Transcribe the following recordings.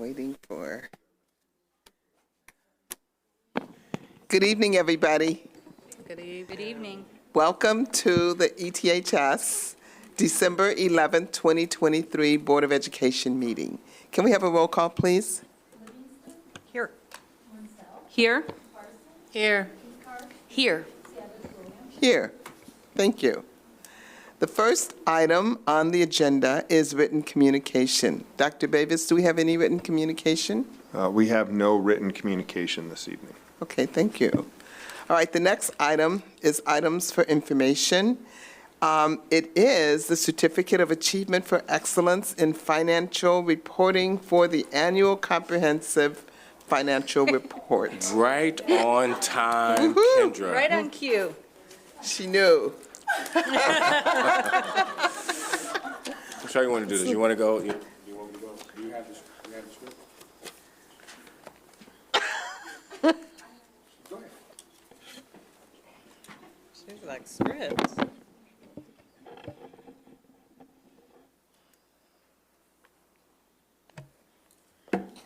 Waiting for. Good evening, everybody. Good evening. Welcome to the ETHS December 11th, 2023 Board of Education meeting. Can we have a roll call, please? Here. Here. Here. Here. Here. Thank you. The first item on the agenda is written communication. Dr. Davis, do we have any written communication? We have no written communication this evening. Okay, thank you. All right, the next item is items for information. It is the Certificate of Achievement for Excellence in Financial Reporting for the Annual Comprehensive Financial Report. Right on time, Woohoo! Kendra. Right on cue. She knew. Which way you want to do this? You want to go? You want me to go? Do you have the script? Go ahead. She's like scripts.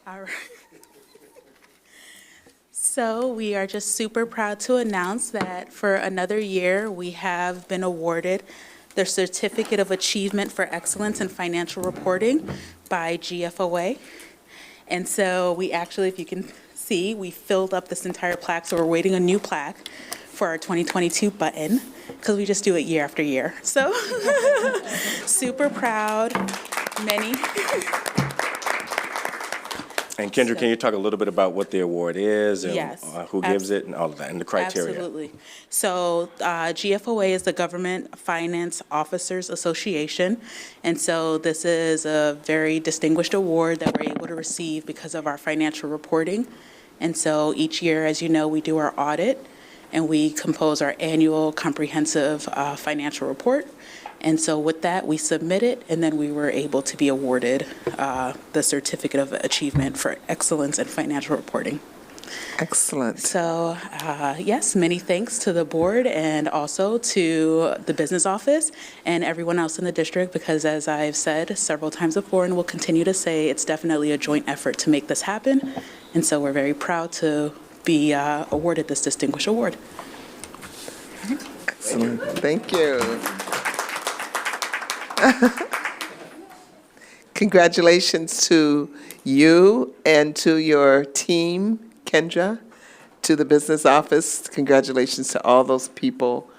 All right. So we are just super proud to announce that for another year, we have been awarded the Certificate of Achievement for Excellence in Financial Reporting by GFOA. And so we actually, if you can see, we filled up this entire plaque, so we're waiting a new plaque for our 2022 button, because we just do it year after year. So super proud, many. And Kendra, can you talk a little bit about what the award is and Yes. Who gives it and all of that, and the criteria? Absolutely. So GFOA is the Government Finance Officers Association. And so this is a very distinguished award that we're able to receive because of our financial reporting. And so each year, as you know, we do our audit and we compose our annual comprehensive financial report. And so with that, we submit it, and then we were able to be awarded the Certificate of Achievement for Excellence in Financial Reporting. Excellent. So, yes, many thanks to the board and also to the business office and everyone else in the district, because as I've said several times before and will continue to say, it's definitely a joint effort to make this happen. And so we're very proud to be awarded this distinguished award. Excellent. Thank you. Congratulations to you and to your team, Kendra, to the business office. Congratulations to all those people,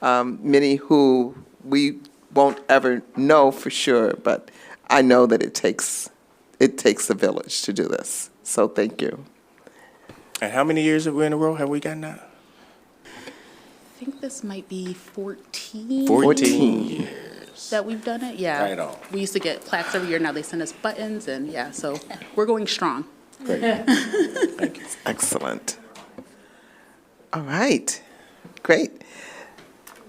many who we won't ever know for sure, but I know that it takes a village to do this. So thank you. And how many years have we in a row have we gotten that? I think this might be 14. 14 years. That we've done it, yeah. Right on. We used to get plaques every year, now they send us buttons, and yeah, so we're going strong. Great. Thank you. Excellent. All right, great.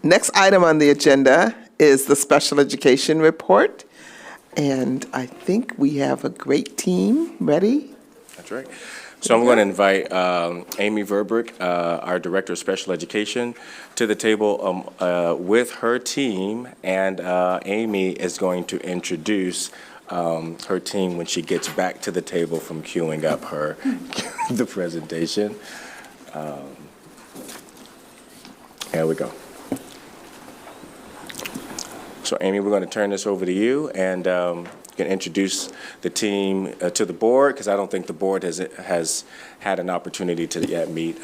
Next item on the agenda is the special education report. And I think we have a great team ready. That's right. So I'm going to invite Amy Verbrick, our Director of Special Education, to the table with her team, and Amy is going to introduce her team when she gets back to the table from queuing up her the presentation. Here we go. So Amy, we're going to turn this over to you, and you can introduce the team to the board, because I don't think the board has had an opportunity to yet meet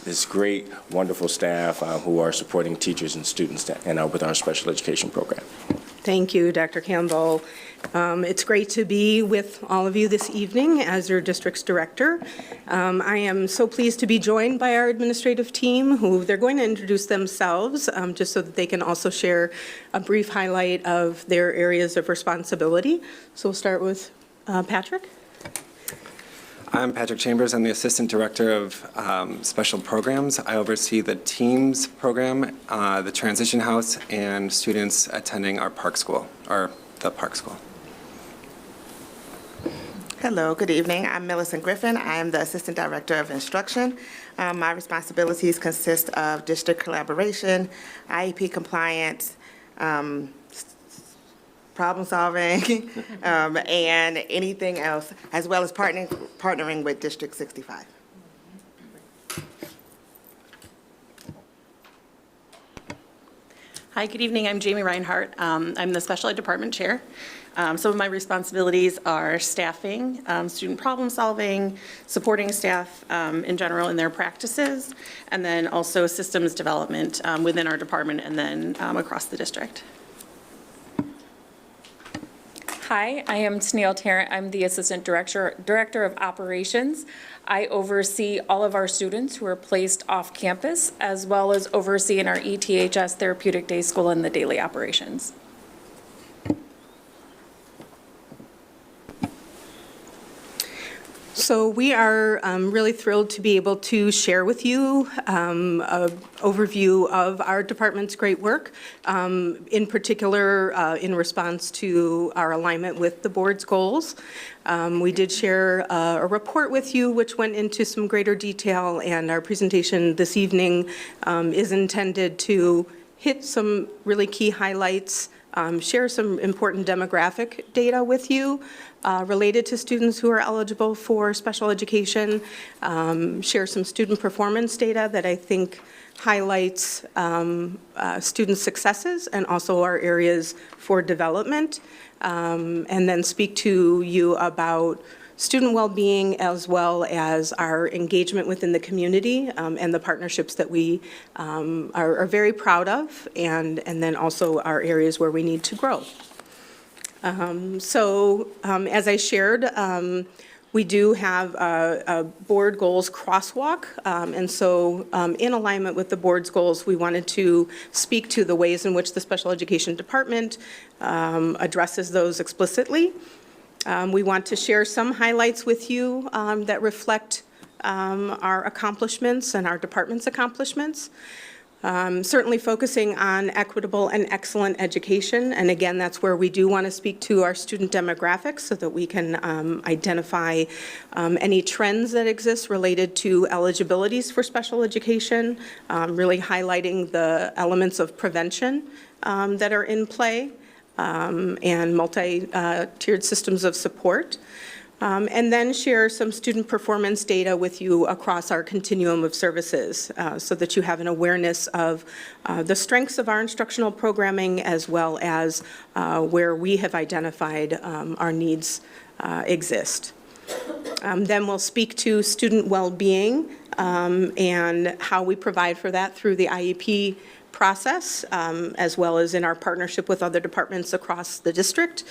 this great, wonderful staff who are supporting teachers and students with our special education program. Thank you, Dr. Campbell. It's great to be with all of you this evening as your district's director. I am so pleased to be joined by our administrative team, who they're going to introduce themselves, just so that they can also share a brief highlight of their areas of responsibility. So we'll start with Patrick. I'm Patrick Chambers. I'm the Assistant Director of Special Programs. I oversee the TEAMS program, the Transition House, and students attending our park school, or the park school. Hello, good evening. I'm Millicent Griffin. I am the Assistant Director of Instruction. My responsibilities consist of district collaboration, IEP compliance, problem solving, and anything else, as well as partnering with District 65. Hi, good evening. I'm Jamie Reinhardt. I'm the Special Ed Department Chair. Some of my responsibilities are staffing, student problem solving, supporting staff in general in their practices, and then also systems development within our department and then across the district. Hi, I am Tennille Tarrant. I'm the Assistant Director of Operations. I oversee all of our students who are placed off campus, as well as overseeing our ETHS Therapeutic Day School and the daily operations. So we are really thrilled to be able to share with you an overview of our department's great work, in particular in response to our alignment with the board's goals. We did share a report with you which went into some greater detail, and our presentation this evening is intended to hit some really key highlights, share some important demographic data with you related to students who are eligible for special education, share some student performance data that I think highlights student successes and also our areas for development, and then speak to you about student well-being as well as our engagement within the community and the partnerships that we are very proud of, and then also our areas where we need to grow. As I shared, we do have a board goals crosswalk, and so in alignment with the board's goals, we wanted to speak to the ways in which the special education department addresses those explicitly. We want to share some highlights with you that reflect our accomplishments and our department's accomplishments. Certainly focusing on equitable and excellent education. And again, that's where we do want to speak to our student demographics so that we can identify any trends that exist related to eligibilities for special education, really highlighting the elements of prevention that are in play, and multi-tiered systems of support. And then share some student performance data with you across our continuum of services so that you have an awareness of the strengths of our instructional programming as well as where we have identified our needs exist. Then we'll speak to student well-being and how we provide for that through the IEP process, as well as in our partnership with other departments across the district.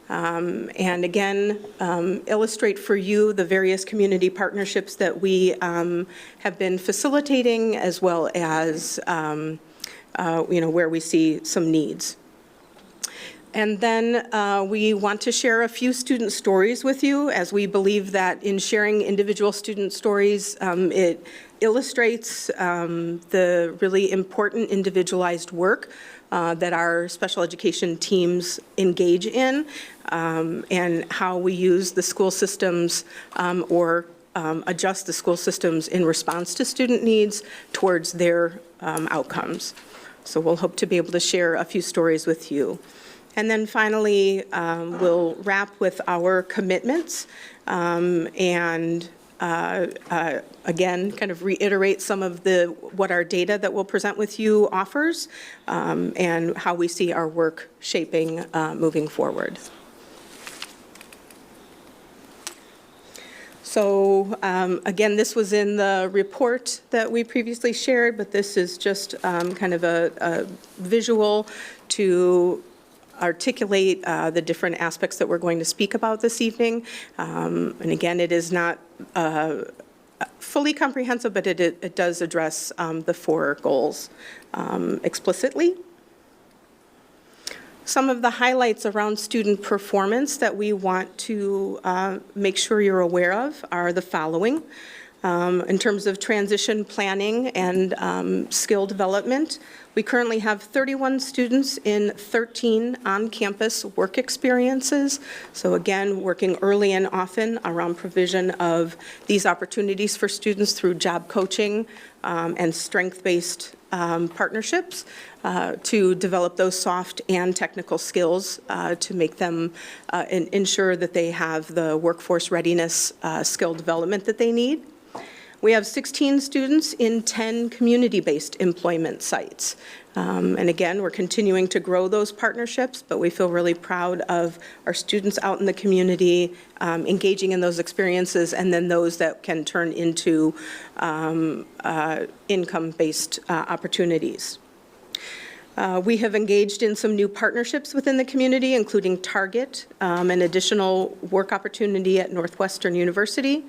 And again, illustrate for you the various community partnerships that we have been facilitating, as well as where we see some needs. And then we want to share a few student stories with you, as we believe that in sharing individual student stories, it illustrates the really important individualized work that our special education teams engage in, and how we use the school systems or adjust the school systems in response to student needs towards their outcomes. So we'll hope to be able to share a few stories with you. And then finally, we'll wrap with our commitments and again, kind of reiterate some of what our data that we'll present with you offers, and how we see our work shaping moving forward. So again, this was in the report that we previously shared, but this is just kind of a visual to articulate the different aspects that we're going to speak about this evening. And again, it is not fully comprehensive, but it does address the 4 goals explicitly. Some of the highlights around student performance that we want to make sure you're aware of are the following. In terms of transition planning and skill development, we currently have 31 students in 13 on-campus work experiences. So again, working early and often around provision of these opportunities for students through job coaching and strength-based partnerships to develop those soft and technical skills to make them ensure that they have the workforce readiness skill development that they need. We have 16 students in 10 community-based employment sites. And again, we're continuing to grow those partnerships, but we feel really proud of our students out in the community engaging in those experiences, and then those that can turn into income-based opportunities. We have engaged in some new partnerships within the community, including Target, an additional work opportunity at Northwestern University,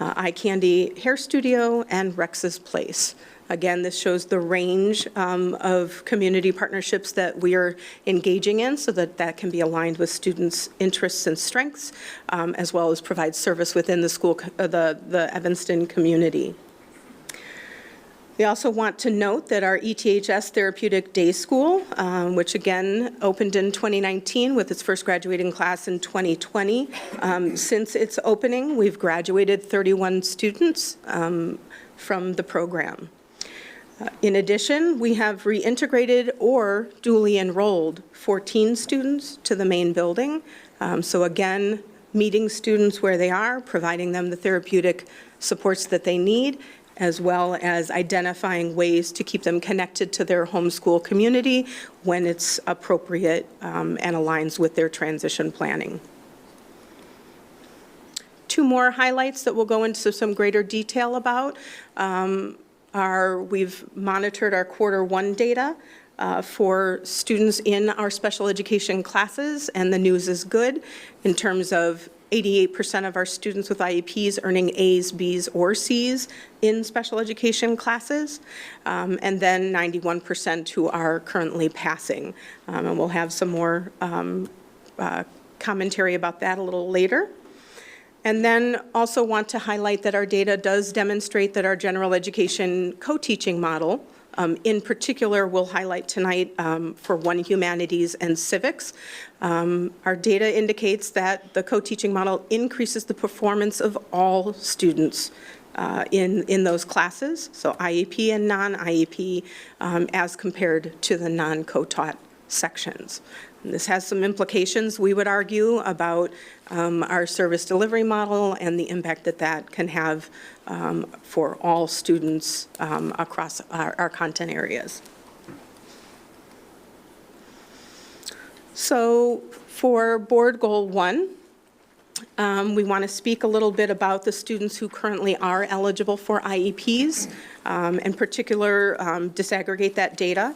Eye Candy Hair Studio, and Rex's Place. Again, this shows the range of community partnerships that we are engaging in so that that can be aligned with students' interests and strengths, as well as provide service within the school, the Evanston community. We also want to note that our ETHS Therapeutic Day School, which again opened in 2019 with its first graduating class in 2020, since its opening, we've graduated 31 students from the program. In addition, we have reintegrated or duly enrolled 14 students to the main building. So again, meeting students where they are, providing them the therapeutic supports that they need, as well as identifying ways to keep them connected to their homeschool community when it's appropriate and aligns with their transition planning. Two more highlights that we'll go into some greater detail about are we've monitored our Q1 data for students in our special education classes, and the news is good in terms of 88% of our students with IEPs earning A's, B's, or C's in special education classes, and then 91% who are currently passing. And we'll have some more commentary about that a little later. And then also want to highlight that our data does demonstrate that our general education co-teaching model, in particular, we'll highlight tonight for One Humanities and Civics. Our data indicates that the co-teaching model increases the performance of all students in those classes, so IEP and non-IEP, as compared to the non-co-taught sections. And this has some implications, we would argue, about our service delivery model and the impact that that can have for all students across our content areas. So for Board Goal 1, we want to speak a little bit about the students who currently are eligible for IEPs, in particular, disaggregate that data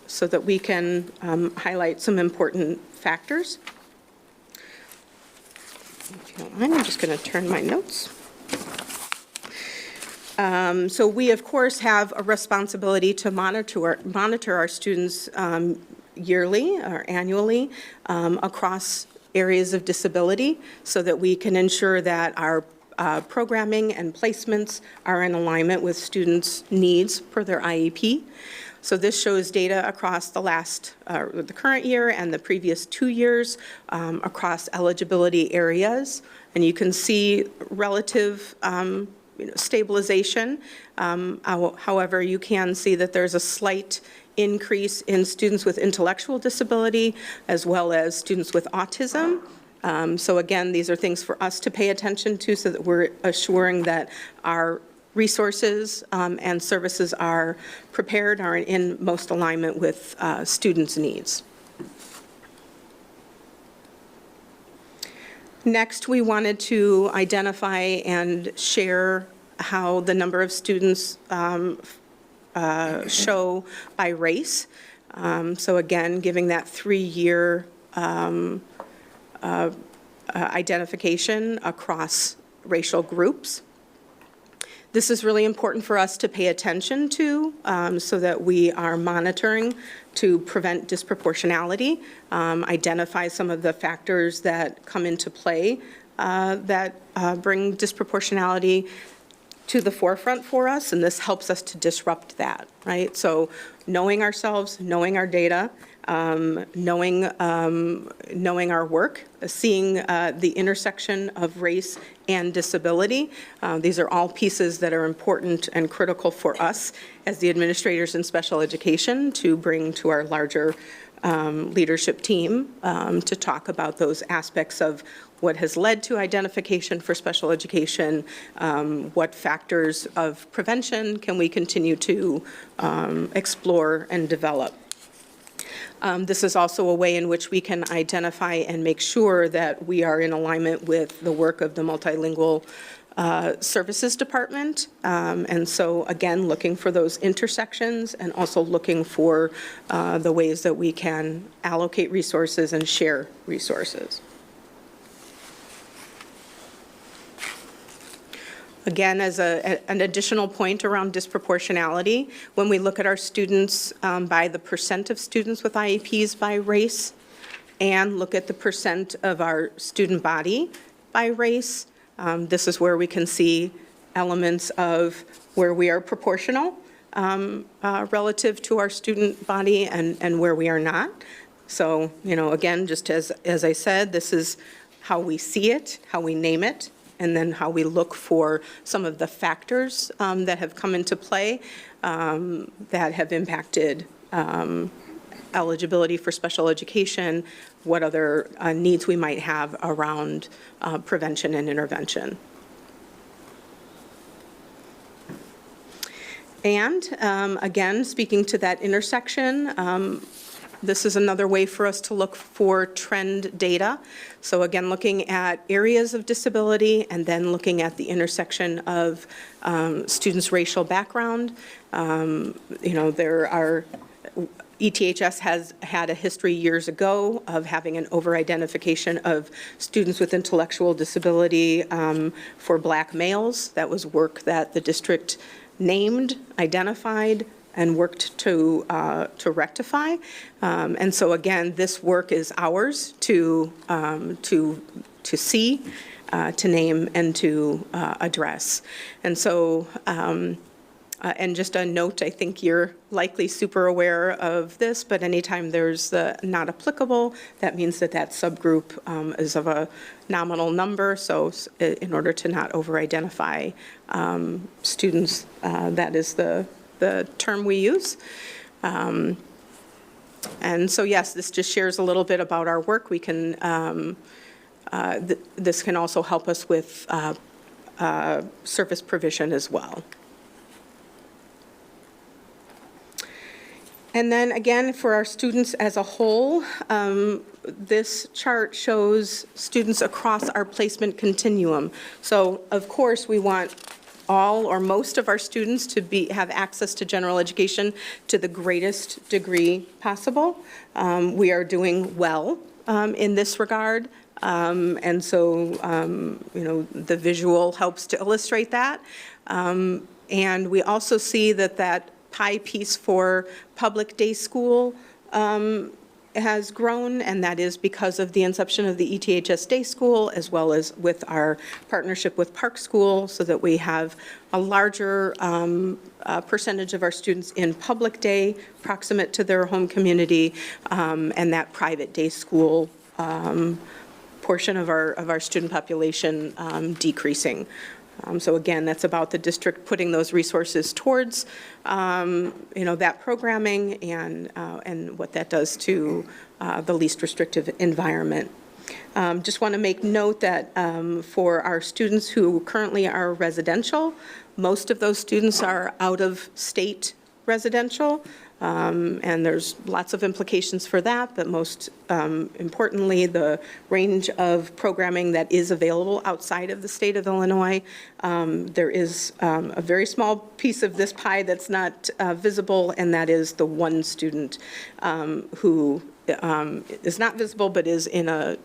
so that we can highlight some important factors. If you don't mind, I'm just going to turn my notes. So we, of course, have a responsibility to monitor our students yearly or annually across areas of disability so that we can ensure that our programming and placements are in alignment with students' needs per their IEP. So this shows data across the current year and the previous 2 years across eligibility areas. And you can see relative stabilization. However, you can see that there's a slight increase in students with intellectual disability as well as students with autism. So again, these are things for us to pay attention to so that we're assuring that our resources and services are prepared, are in most alignment with students' needs. Next, we wanted to identify and share how the number of students show by race. So again, giving that 3-year identification across racial groups. This is really important for us to pay attention to so that we are monitoring to prevent disproportionality, identify some of the factors that come into play that bring disproportionality, to the forefront for us, and this helps us to disrupt that, right? So knowing ourselves, knowing our data, knowing our work, seeing the intersection of race and disability. These are all pieces that are important and critical for us as the administrators in special education to bring to our larger leadership team to talk about those aspects of what has led to identification for special education, what factors of prevention can we continue to explore and develop. This is also a way in which we can identify and make sure that we are in alignment with the work of the Multilingual Services Department. And so, again, looking for those intersections and also looking for the ways that we can allocate resources and share resources. Again, as an additional point around disproportionality, when we look at our students by the percent of students with IEPs by race and look at the percent of our student body by race, this is where we can see elements of where we are proportional relative to our student body and where we are not. So, you know, again, just as I said, this is how we see it, how we name it, and then how we look for some of the factors that have come into play that have impacted eligibility for special education, what other needs we might have around prevention and intervention. And again, speaking to that intersection, this is another way for us to look for trend data. So again, looking at areas of disability and then looking at the intersection of students' racial background. You know, there are, ETHS has had a history years ago of having an over-identification of students with intellectual disability for Black males. That was work that the district named, identified, and worked to rectify. And so again, this work is ours to see, to name, and to address. And so, and just a note, I think you're likely super aware of this, but anytime there's the not applicable, that means that that subgroup is of a nominal number. So in order to not over-identify students, that is the term we use. And so yes, this just shares a little bit about our work. We can, this can also help us with service provision as well. And then again, for our students as a whole, this chart shows students across our placement continuum. So of course, we want all or most of our students to have access to general education to the greatest degree possible. We are doing well in this regard. And so, you know, the visual helps to illustrate that. And we also see that pie piece for public day school has grown, and that is because of the inception of the ETHS Day School, as well as with our partnership with Park School, so that we have a larger percentage of our students in public day, proximate to their home community, and that private day school portion of our student population decreasing. So again, that's about the district putting those resources towards, you know, that programming and what that does to the least restrictive environment. Just want to make note that for our students who currently are residential, most of those students are out of state residential. And there's lots of implications for that, but most importantly, the range of programming that is available outside of the state of Illinois. There is a very small piece of this pie that's not visible, and that is the one student who is not visible but is in a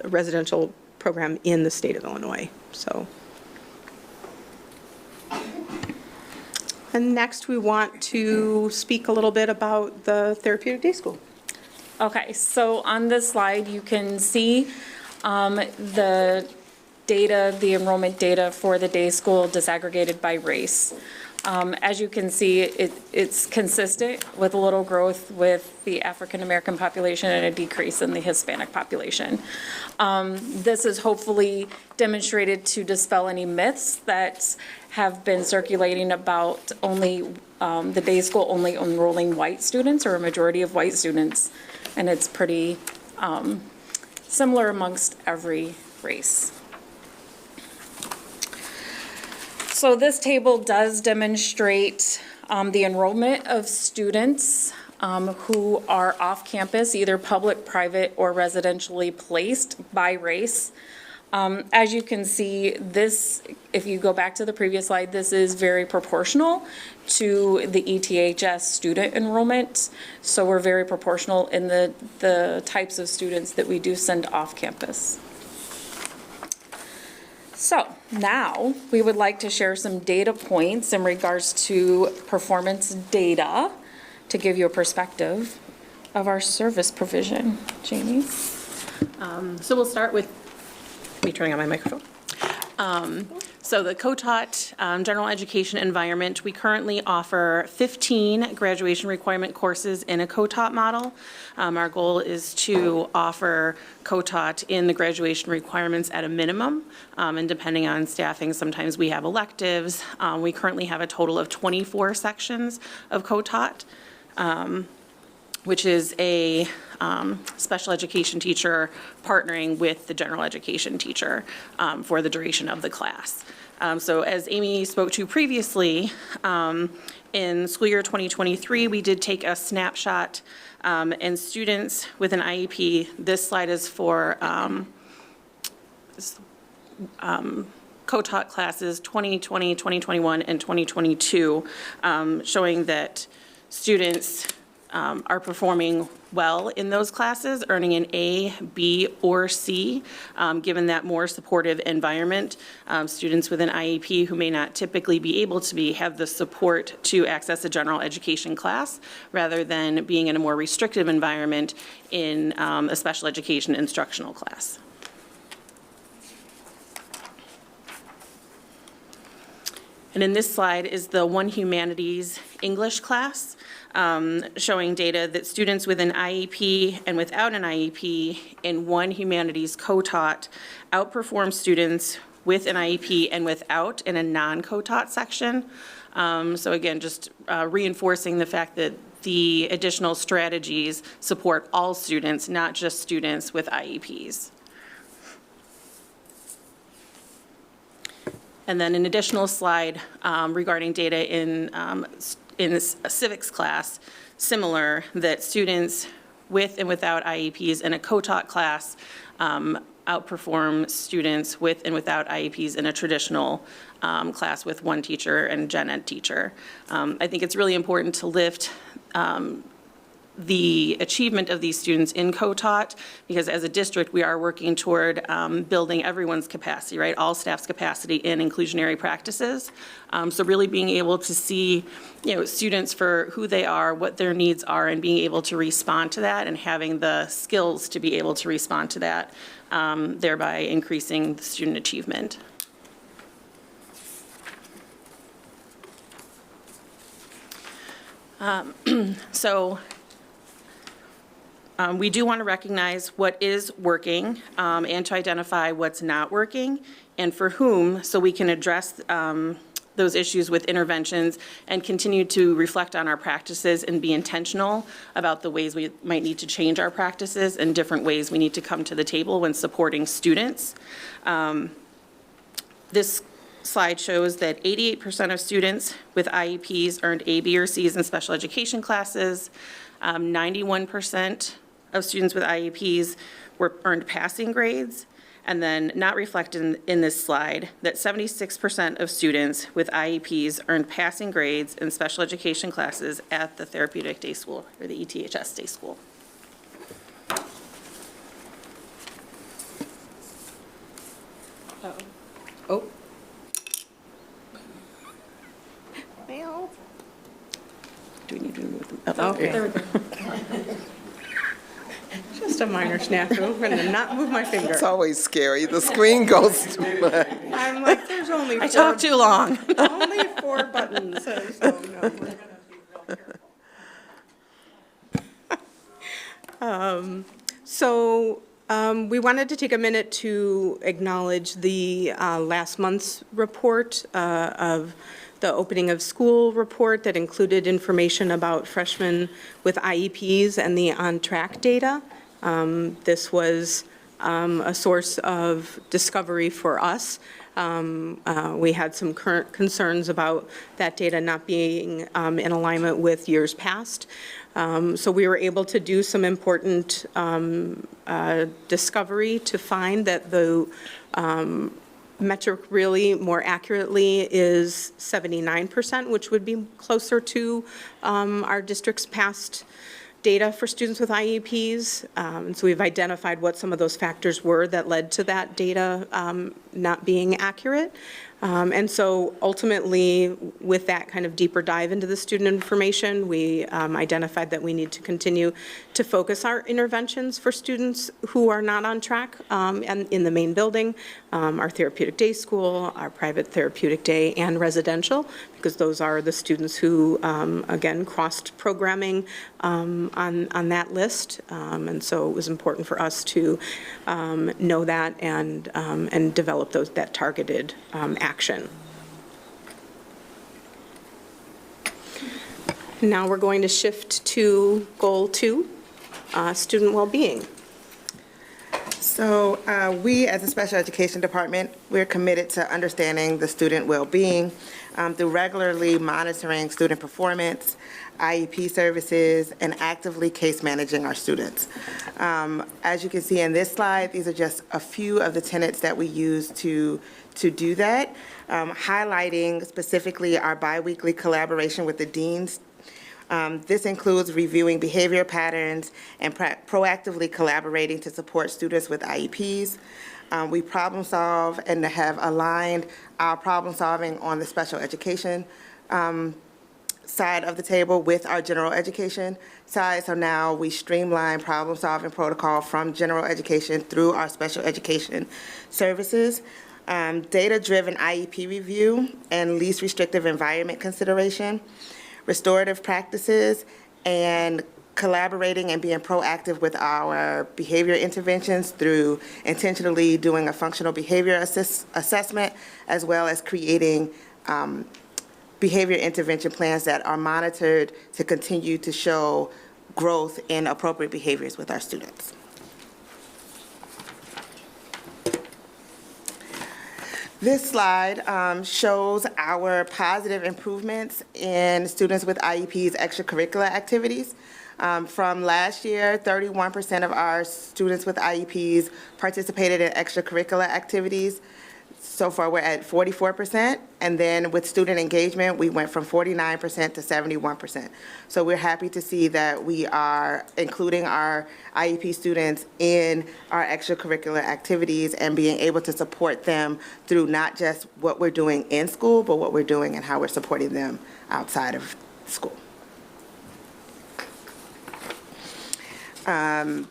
residential program in the state of Illinois. So. And next, we want to speak a little bit about the Therapeutic Day School. Okay, so on this slide, you can see the data, the enrollment data for the day school disaggregated by race. As you can see, it's consistent with a little growth with the African-American population and a decrease in the Hispanic population. This is hopefully demonstrated to dispel any myths that have been circulating about only the day school only enrolling white students or a majority of white students. And it's pretty similar amongst every race. So this table does demonstrate the enrollment of students who are off campus, either public, private, or residentially placed by race. As you can see, this, if you go back to the previous slide, this is very proportional to the ETHS student enrollment. So we're very proportional in the types of students that we do send off campus. So now we would like to share some data points in regards to performance data to give you a perspective of our service provision. Jamie? So we'll start with me turning on my microphone. So the co-taught general education environment, we currently offer 15 graduation requirement courses in a co-taught model. Our goal is to offer co-taught in the graduation requirements at a minimum, and depending on staffing, sometimes we have electives. We currently have a total of 24 sections of co-taught, which is a special education teacher partnering with the general education teacher for the duration of the class. So as Amy spoke to previously, in school year 2023, we did take a snapshot, and students with an IEP, this slide is for co-taught classes 2020, 2021, and 2022, showing that students are performing well in those classes, earning an A, B, or C, given that more supportive environment. Students with an IEP who may not typically be able to have the support to access a general education class, rather than being in a more restrictive environment in a special education instructional class. And in this slide is the One Humanities English class, showing data that students with an IEP and without an IEP in One Humanities co-taught outperform students with an IEP and without in a non-co-taught section. So again, just reinforcing the fact that the additional strategies support all students, not just students with IEPs. And then an additional slide regarding data in this civics class, similar, that students with and without IEPs in a co-taught class outperform students with and without IEPs in a traditional class with one teacher and gen ed teacher. I think it's really important to lift the achievement of these students in co-taught, because as a district, we are working toward building everyone's capacity, right? All staff's capacity in inclusionary practices. So really being able to see, students for who they are, what their needs are, and being able to respond to that, and having the skills to be able to respond to that, thereby increasing the student achievement. We do want to recognize what is working and to identify what's not working and for whom, so we can address those issues with interventions and continue to reflect on our practices and be intentional about the ways we might need to change our practices and different ways we need to come to the table when supporting students. This slide shows that 88% of students with IEPs earned A, B, or C's in special education classes. 91% of students with IEPs earned passing grades. And then not reflected in this slide, that 76% of students with IEPs earned passing grades in special education classes at the Therapeutic Day School, or the ETHS Day School. Oh. Well. Do we need to move them? Oh, okay. There we go. Just just a minor snafu. I'm gonna not move my finger. It's always scary. The screen goes to I'm like, there's only I talked too long. only 4 buttons, so no, we're gonna be real careful. We wanted to take a minute to acknowledge the last month's report of the opening of school report that included information about freshmen with IEPs and the on-track data. This was a source of discovery for us. We had some current concerns about that data not being in alignment with years past. So we were able to do some important discovery to find that the metric really more accurately is 79%, which would be closer to our district's past data for students with IEPs. And so we've identified what some of those factors were that led to that data not being accurate. And so ultimately, with that kind of deeper dive into the student information, we identified that we need to continue to focus our interventions for students who are not on track and in the main building, our therapeutic day school, our private therapeutic day, and residential, because those are the students who, again, crossed programming on that list. And so it was important for us to know that and develop that targeted action. Now we're going to shift to Goal 2, student well-being. So we, as a special education department, we're committed to understanding the student well-being through regularly monitoring student performance, IEP services, and actively case managing our students. As you can see in this slide, these are just a few of the tenets that we use to do that, highlighting specifically our biweekly collaboration with the deans. This includes reviewing behavior patterns and proactively collaborating to support students with IEPs. We problem solve and have aligned our problem solving on the special education side of the table with our general education side. So now we streamline problem solving protocol from general education through our special education services. Data-driven IEP review and least restrictive environment consideration, restorative practices, and collaborating and being proactive with our behavior interventions through intentionally doing a functional behavior assessment, as well as creating behavior intervention plans that are monitored to continue to show growth in appropriate behaviors with our students. This slide shows our positive improvements in students with IEPs extracurricular activities. From last year, 31% of our students with IEPs participated in extracurricular activities. So far, we're at 44%. And then with student engagement, we went from 49% to 71%. So we're happy to see that we are including our IEP students in our extracurricular activities and being able to support them through not just what we're doing in school, but what we're doing and how we're supporting them outside of school.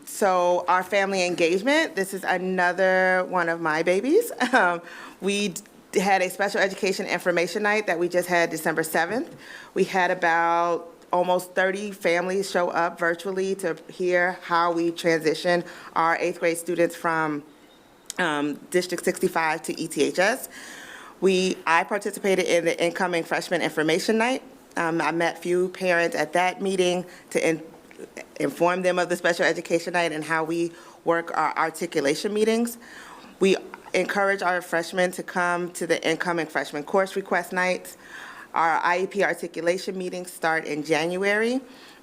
So our family engagement, this is another one of my babies. We had a special education information night that we just had December 7th. We had about almost 30 families show up virtually to hear how we transition our 8th grade students from District 65 to ETHS. I participated in the incoming freshman information night. I met few parents at that meeting to inform them of the special education night and how we work our articulation meetings. We encourage our freshmen to come to the incoming freshman course request nights. Our IEP articulation meetings start in January.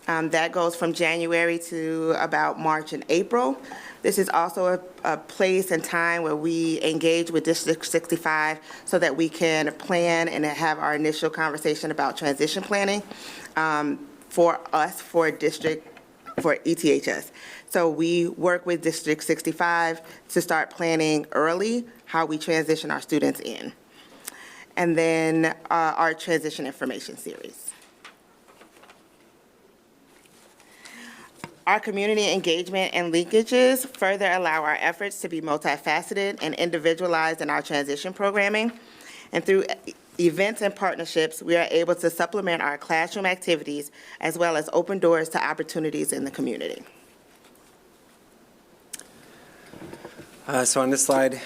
That goes from January to about March and April. This is also a place and time where we engage with District 65 so that we can plan and have our initial conversation about transition planning for us, for ETHS. So we work with District 65 to start planning early how we transition our students in. And then our transition information series. Our community engagement and linkages further allow our efforts to be multifaceted and individualized in our transition programming. And through events and partnerships, we are able to supplement our classroom activities as well as open doors to opportunities in the community. So on this slide,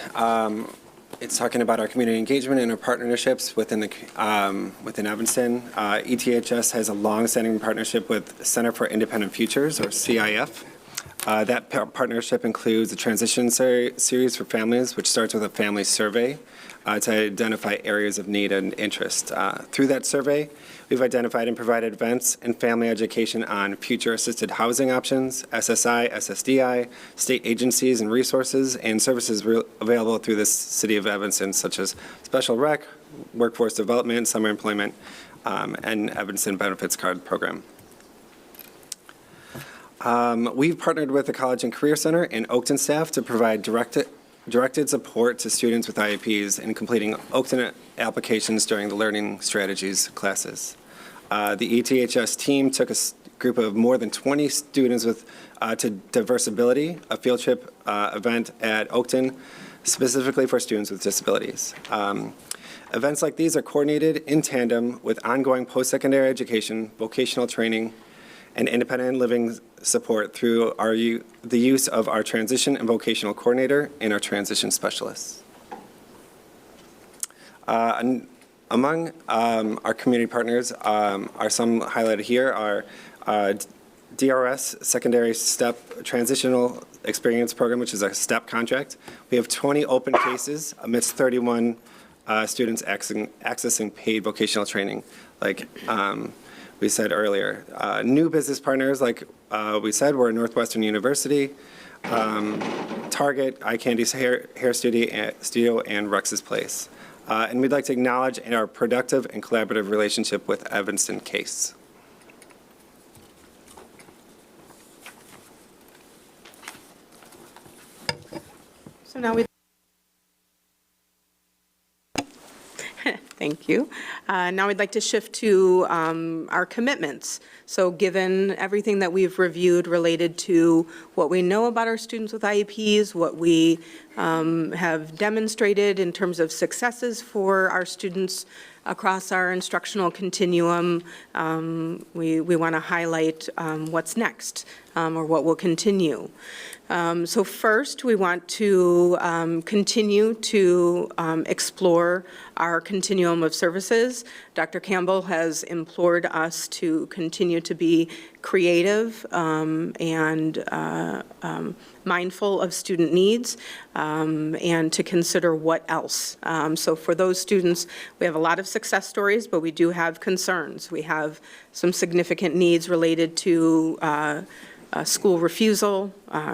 it's talking about our community engagement and our partnerships within Evanston. ETHS has a long-standing partnership with Center for Independent Futures, or CIF. That partnership includes a transition series for families, which starts with a family survey to identify areas of need and interest. Through that survey, we've identified and provided events and family education on future-assisted housing options, SSI, SSDI, state agencies and resources, and services available through the City of Evanston, such as special rec, workforce development, summer employment, and Evanston Benefits Card program. We've partnered with the College and Career Center and Oakton staff to provide directed support to students with IEPs in completing Oakton applications during the Learning Strategies classes. The ETHS team took a group of more than 20 students to Diversability, a field trip event at Oakton, specifically for students with disabilities. Events like these are coordinated in tandem with ongoing post-secondary education, vocational training, and independent living support through the use of our transition and vocational coordinator and our transition specialists. Among our community partners are some highlighted here are DRS Secondary STEP Transitional Experience Program, which is a STEP contract. We have 20 open cases amidst 31 students accessing paid vocational training, like we said earlier. New business partners, like we said, were Northwestern University, Target, Eye Candy's Hair Studio, and Rex's Place. And we'd like to acknowledge our productive and collaborative relationship with Evanston CASE. So now we Thank you. Now we'd like to shift to our commitments. So given everything that we've reviewed related to what we know about our students with IEPs, what we have demonstrated in terms of successes for our students across our instructional continuum, we want to highlight what's next or what will continue. So first, we want to continue to explore our continuum of services. Dr. Campbell has implored us to continue to be creative and mindful of student needs and to consider what else. So for those students, we have a lot of success stories, but we do have concerns. We have some significant needs related to school refusal,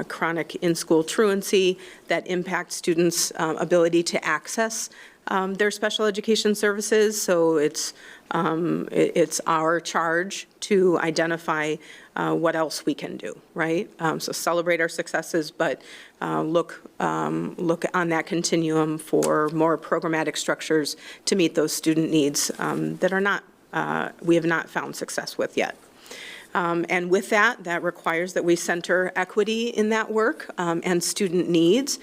chronic in-school truancy that impact students' ability to access their special education services. So it's our charge to identify what else we can do, right? So celebrate our successes, but look on that continuum for more programmatic structures to meet those student needs that are not, we have not found success with yet. And with that requires that we center equity in that work and student needs.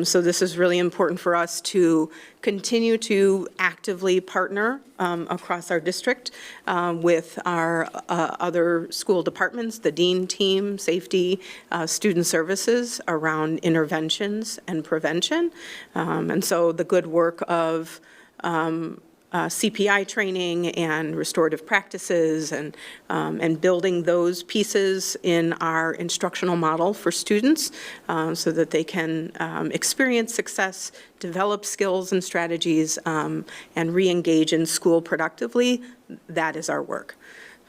So this is really important for us to continue to actively partner across our district with our other school departments, the dean team, safety, student services around interventions and prevention. And so the good work of CPI training and restorative practices and building those pieces in our instructional model for students so that they can experience success, develop skills and strategies, and re-engage in school productively. That is our work.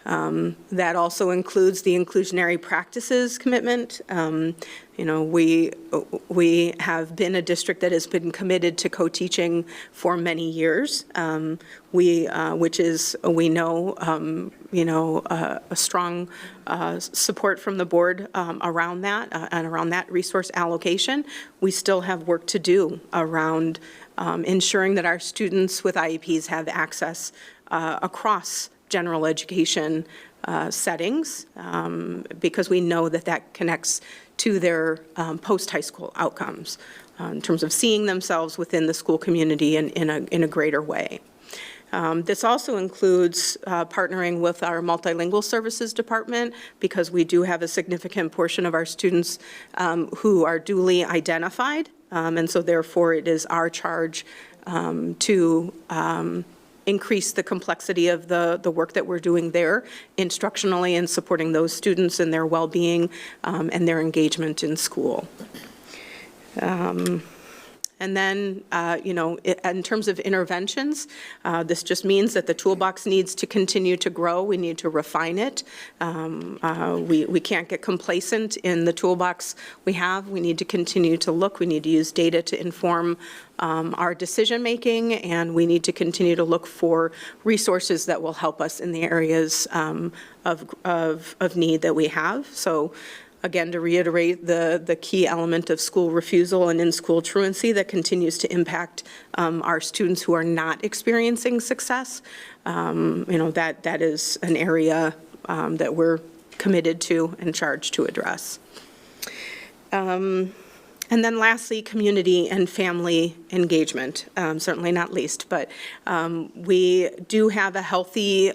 That also includes the inclusionary practices commitment. You know, we have been a district that has been committed to co-teaching for many years. Which is, we know, a strong support from the board around that and around that resource allocation. We still have work to do around ensuring that our students with IEPs have access across general education settings, because we know that that connects to their post-high school outcomes in terms of seeing themselves within the school community in a greater way. This also includes partnering with our multilingual services department, because we do have a significant portion of our students who are duly identified, and so therefore it is our charge to increase the complexity of the work that we're doing there instructionally and supporting those students and their well-being and their engagement in school. And then, in terms of interventions, this just means that the toolbox needs to continue to grow. We need to refine it. We can't get complacent in the toolbox we have. We need to continue to look. We need to use data to inform our decision-making, and we need to continue to look for resources that will help us in the areas of need that we have. So, again, to reiterate the key element of school refusal and in-school truancy that continues to impact our students who are not experiencing success, that is an area that we're committed to and charged to address. And then lastly, community and family engagement, certainly not least, but we do have a healthy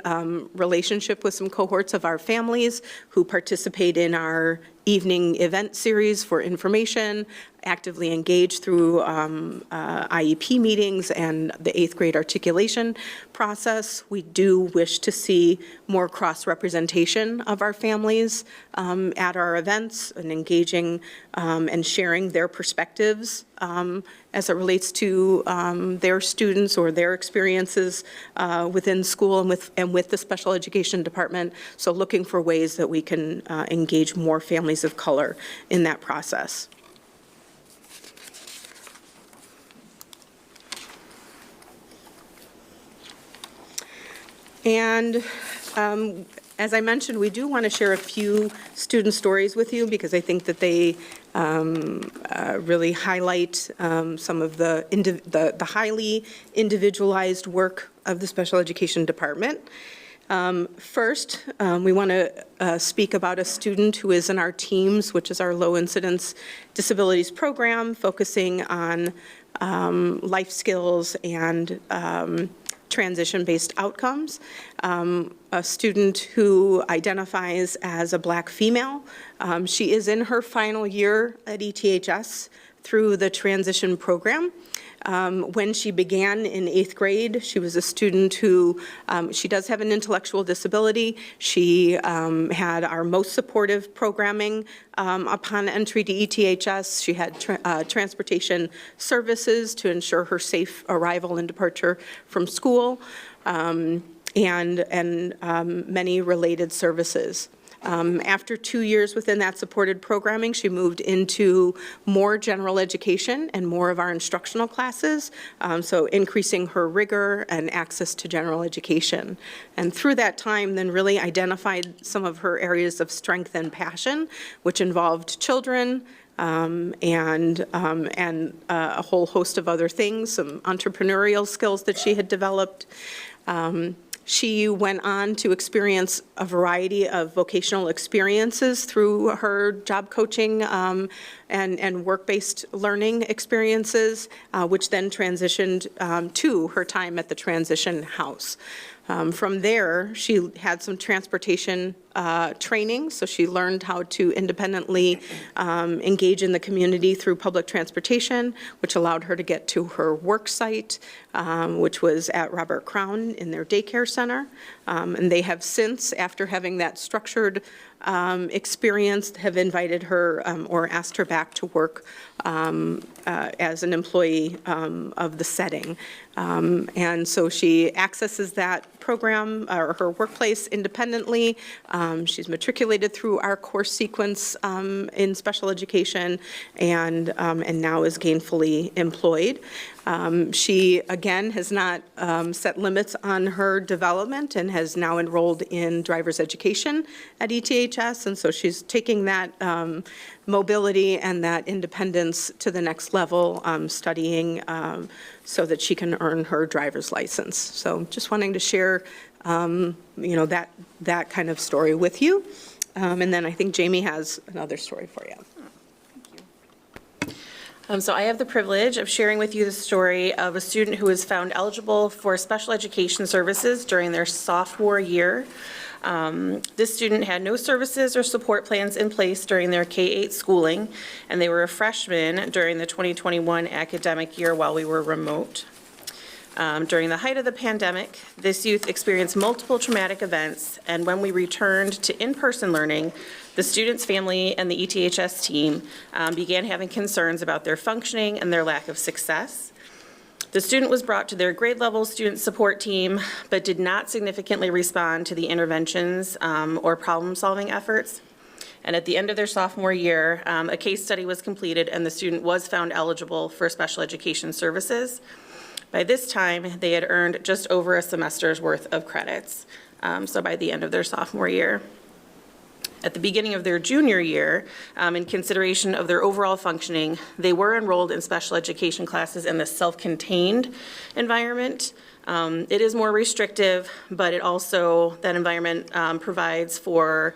relationship with some cohorts of our families who participate in our evening event series for information, actively engage through IEP meetings and the 8th grade articulation process. We do wish to see more cross-representation of our families at our events and engaging and sharing their perspectives as it relates to their students or their experiences within school and with the special education department. So looking for ways that we can engage more families of color in that process. And as I mentioned, we do want to share a few student stories with you because I think that they really highlight some of the highly individualized work of the special education department. First, we want to speak about a student who is in our TEAMS, which is our low incidence disabilities program, focusing on life skills and transition-based outcomes. A student who identifies as a Black female. She is in her final year at ETHS through the transition program. When she began in 8th grade, she was a student who, she does have an intellectual disability. She had our most supportive programming upon entry to ETHS. She had transportation services to ensure her safe arrival and departure from school, and many related services. After 2 years within that supported programming, she moved into more general education and more of our instructional classes, so increasing her rigor and access to general education. And through that time, then really identified some of her areas of strength and passion, which involved children, and a whole host of other things, some entrepreneurial skills that she had developed. She went on to experience a variety of vocational experiences through her job coaching and work-based learning experiences, which then transitioned to her time at the Transition House. From there, she had some transportation training, so she learned how to independently engage in the community through public transportation, which allowed her to get to her work site, which was at Robert Crown in their daycare center. And they have since, after having that structured experience, have invited her or asked her back to work as an employee of the setting. And so she accesses that program or her workplace independently. She's matriculated through our course sequence in special education and now is gainfully employed. She, again, has not set limits on her development and has now enrolled in driver's education at ETHS, and so she's taking that mobility and that independence to the next level, studying so that she can earn her driver's license. So just wanting to share, that kind of story with you. And then I think Jamie has another story for you. So I have the privilege of sharing with you the story of a student who was found eligible for special education services during their sophomore year. This student had no services or support plans in place during their K-8 schooling, and they were a freshman during the 2021 academic year while we were remote. During the height of the pandemic, this youth experienced multiple traumatic events, and when we returned to in-person learning, the student's family and the ETHS team began having concerns about their functioning and their lack of success. The student was brought to their grade level student support team, but did not significantly respond to the interventions or problem-solving efforts. And at the end of their sophomore year, a case study was completed and the student was found eligible for special education services. By this time, they had earned just over a semester's worth of credits, so by the end of their sophomore year. At the beginning of their junior year, in consideration of their overall functioning, they were enrolled in special education classes in the self-contained environment. It is more restrictive, but it also, that environment provides for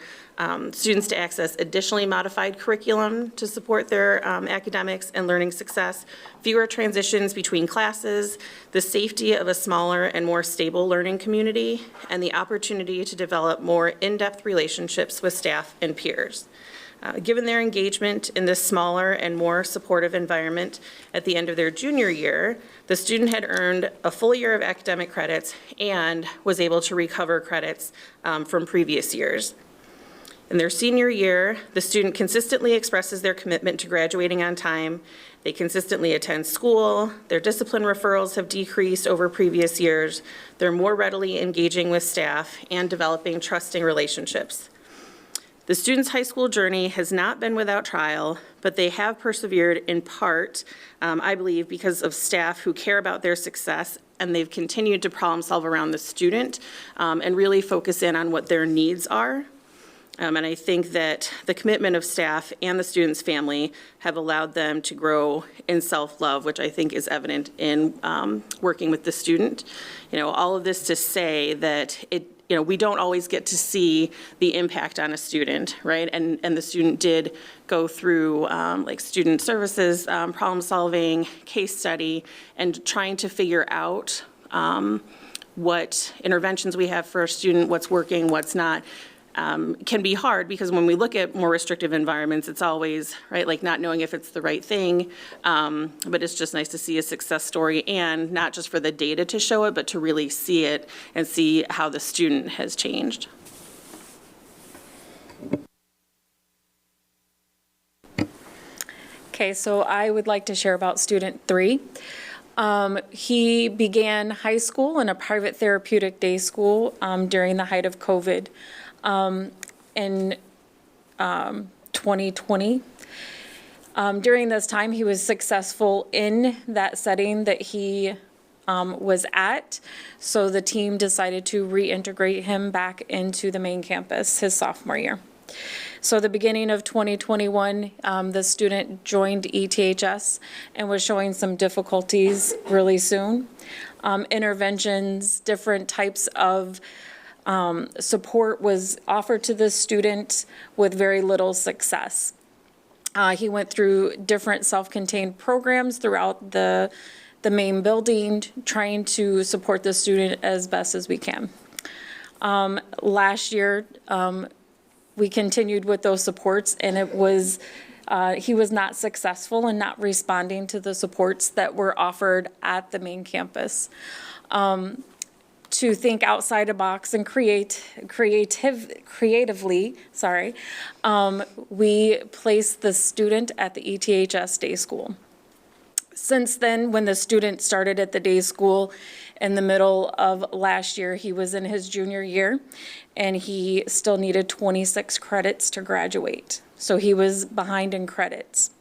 students to access additionally modified curriculum to support their academics and learning success, fewer transitions between classes, the safety of a smaller and more stable learning community, and the opportunity to develop more in-depth relationships with staff and peers. Given their engagement in this smaller and more supportive environment at the end of their junior year, the student had earned a full year of academic credits and was able to recover credits from previous years. In their senior year, the student consistently expresses their commitment to graduating on time. They consistently attend school. Their discipline referrals have decreased over previous years. They're more readily engaging with staff and developing trusting relationships. The student's high school journey has not been without trial, but they have persevered in part, I believe, because of staff who care about their success, and they've continued to problem solve around the student and really focus in on what their needs are. And I think that the commitment of staff and the student's family have allowed them to grow in self-love, which I think is evident in working with the student. All of this to say that we don't always get to see the impact on a student, right? And the student did go through like student services, problem solving, case study, and trying to figure out what interventions we have for a student, what's working, what's not. Can be hard because when we look at more restrictive environments, it's always, right, like not knowing if it's the right thing, but it's just nice to see a success story and not just for the data to show it, but to really see it and see how the student has changed. Okay, so I would like to share about student 3. He began high school in a private therapeutic day school during the height of COVID. In 2020. During this time, he was successful in that setting that he was at, so the team decided to reintegrate him back into the main campus his sophomore year. So the beginning of 2021, the student joined ETHS and was showing some difficulties really soon. Interventions, different types of support was offered to the student with very little success. He went through different self-contained programs throughout the main building, trying to support the student as best as we can. Last year, we continued with those supports, and it was he was not successful in not responding to the supports that were offered at the main campus. To think outside the box and creatively, we placed the student at the ETHS day school. Since then, when the student started at the day school in the middle of last year, he was in his junior year, and he still needed 26 credits to graduate. So he was behind in credits.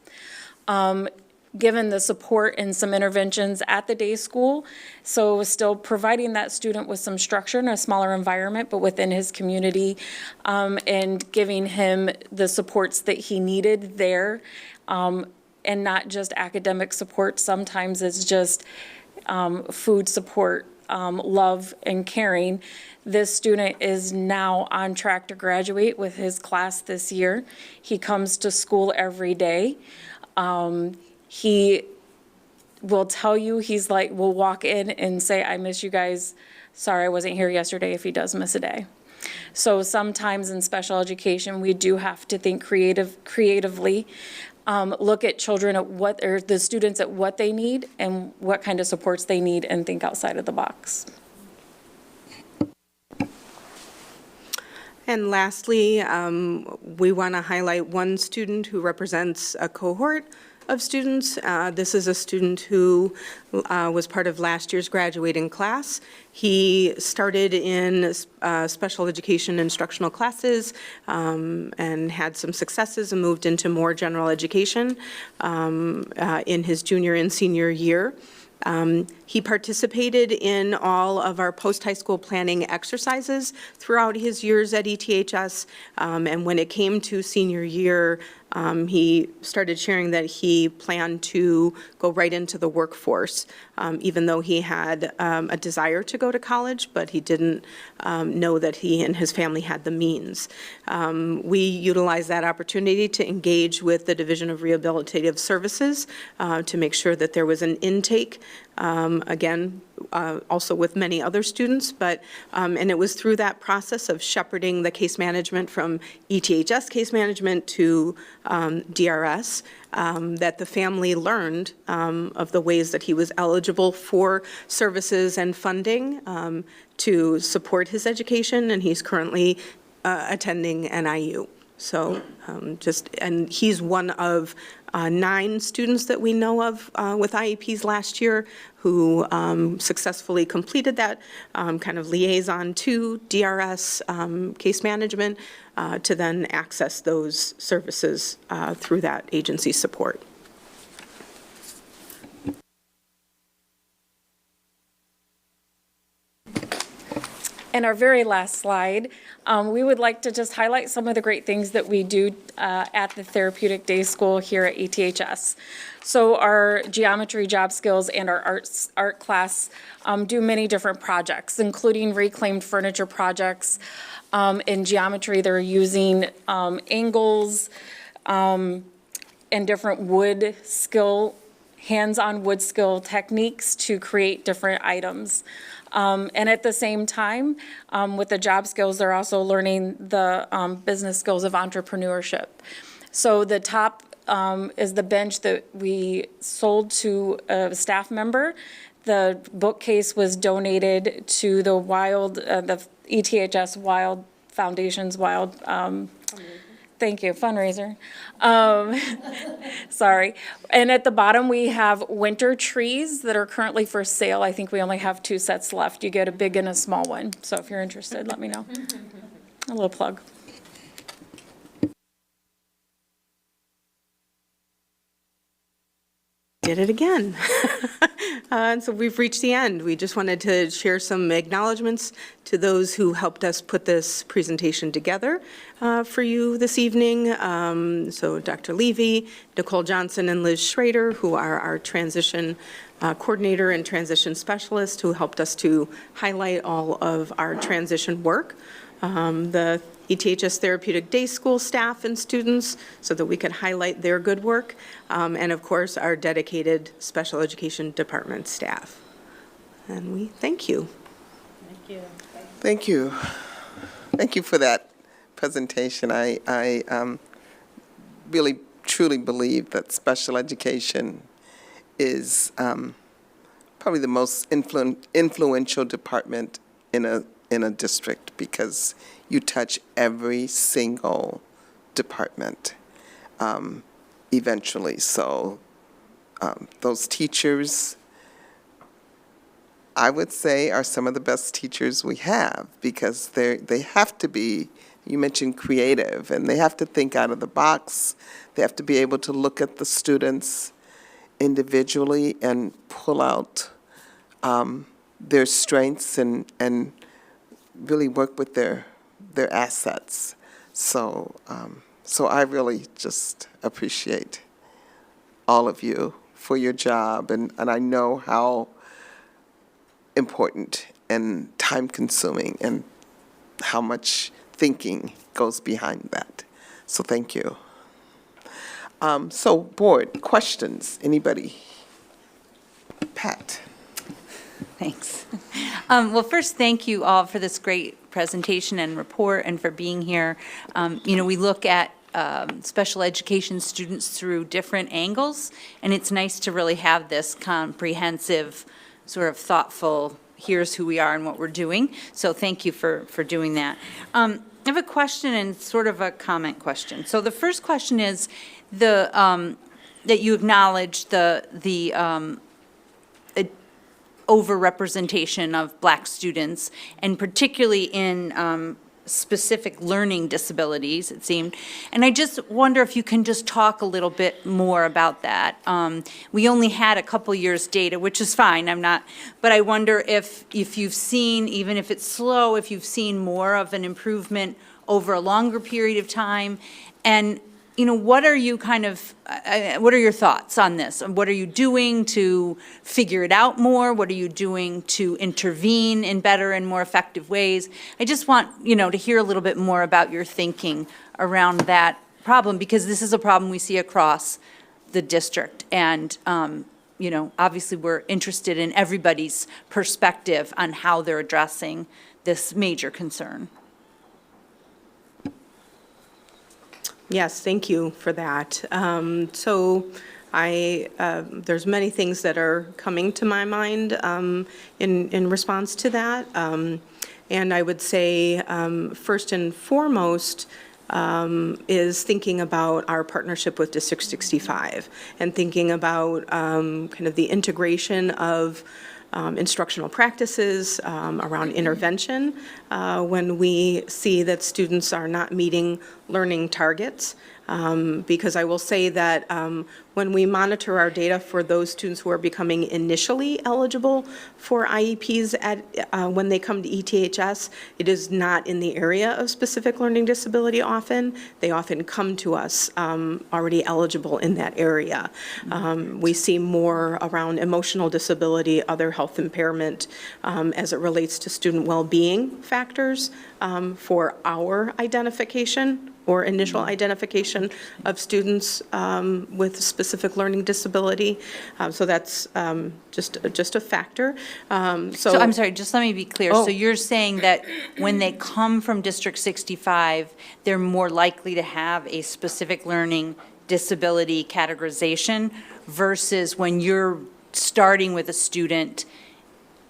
given the support and some interventions at the day school. So still providing that student with some structure in a smaller environment, but within his community, and giving him the supports that he needed there, and not just academic support. Sometimes it's just food support, love and caring. This student is now on track to graduate with his class this year. He comes to school every day. He will tell you, he's like, will walk in and say, I miss you guys. Sorry I wasn't here yesterday, if he does miss a day. So sometimes in special education, we do have to think creatively, look at children at or the students at what they need and what kind of supports they need, and think outside of the box. And lastly, we want to highlight one student who represents a cohort of students. This is a student who was part of last year's graduating class. He started in special education instructional classes and had some successes and moved into more general education in his junior and senior year. He participated in all of our post-high school planning exercises throughout his years at ETHS, and when it came to senior year, he started sharing that he planned to go right into the workforce, even though he had a desire to go to college, but he didn't know that he and his family had the means. We utilized that opportunity to engage with the Division of Rehabilitative Services to make sure that there was an intake, again, also with many other students, but, and it was through that process of shepherding the case management from ETHS case management to DRS that the family learned of the ways that he was eligible for services and funding to support his education, and he's currently attending NIU. So and he's one of 9 students that we know of with IEPs last year who successfully completed that kind of liaison to DRS case management to then access those services through that agency support. And our very last slide, we would like to just highlight some of the great things that we do at the Therapeutic Day School here at ETHS. So our geometry, job skills, and our art class do many different projects, including reclaimed furniture projects. In geometry, they're using angles and different wood skill, hands-on wood skill techniques to create different items. And at the same time, with the job skills, they're also learning the business skills of entrepreneurship. So the top is the bench that we sold to a staff member. The bookcase was donated to the the ETHS Wild Foundation's Wild, thank you, fundraiser. Sorry. And at the bottom, we have winter trees that are currently for sale. I think we only have 2 sets left. You get a big and a small one. So if you're interested, let me know. A little plug. Did it again. And so we've reached the end. We just wanted to share some acknowledgements to those who helped us put this presentation together for you this evening. So Dr. Levy, Nicole Johnson, and Liz Schrader, who are our transition coordinator and transition specialist, who helped us to highlight all of our transition work. The ETHS Therapeutic Day School staff and students so that we could highlight their good work, and of course our dedicated special education department staff. And we thank you. Thank you. Thank you. Thank you for that presentation. I really, truly believe that special education is probably the most influential department in a district, because you touch every single department eventually. So those teachers, I would say, are some of the best teachers we have, because they have to be, you mentioned creative, and they have to think out of the box. They have to be able to look at the students individually and pull out their strengths and really work with their assets. So, so I really just appreciate all of you for your job, and I know how important and time-consuming and how much thinking goes behind that. So thank you. So, board, questions, anybody? Pat? Thanks. Well, first, thank you all for this great presentation and report and for being here. You know, we look at special education students through different angles, and it's nice to really have this comprehensive, sort of thoughtful, here's who we are and what we're doing. So thank you for doing that. I have a question and sort of a comment question. So the first question is that you acknowledge the overrepresentation of Black students, and particularly in specific learning disabilities, it seemed. And I just wonder if you can just talk a little bit more about that. We only had a couple years' data, which is fine, but I wonder if you've seen, even if it's slow, if you've seen more of an improvement over a longer period of time. And you know, what are you what are your thoughts on this? What are you doing to figure it out more? What are you doing to intervene in better and more effective ways? I just want, you know, to hear a little bit more about your thinking around that problem, because this is a problem we see across the district. And, you know, obviously we're interested in everybody's perspective on how they're addressing this major concern. Yes, thank you for that. So there's many things that are coming to my mind in response to that. And I would say, first and foremost, is thinking about our partnership with District 65 and thinking about kind of the integration of instructional practices around intervention when we see that students are not meeting learning targets. Because I will say that when we monitor our data for those students who are becoming initially eligible for IEPs when they come to ETHS, it is not in the area of specific learning disability often. They often come to us already eligible in that area. We see more around emotional disability, other health impairment as it relates to student well-being factors for our identification or initial identification of students with specific learning disability. So that's just a factor. So I'm sorry, just let me be clear. Oh. So you're saying that when they come from District 65, they're more likely to have a specific learning disability categorization versus when you're starting with a student,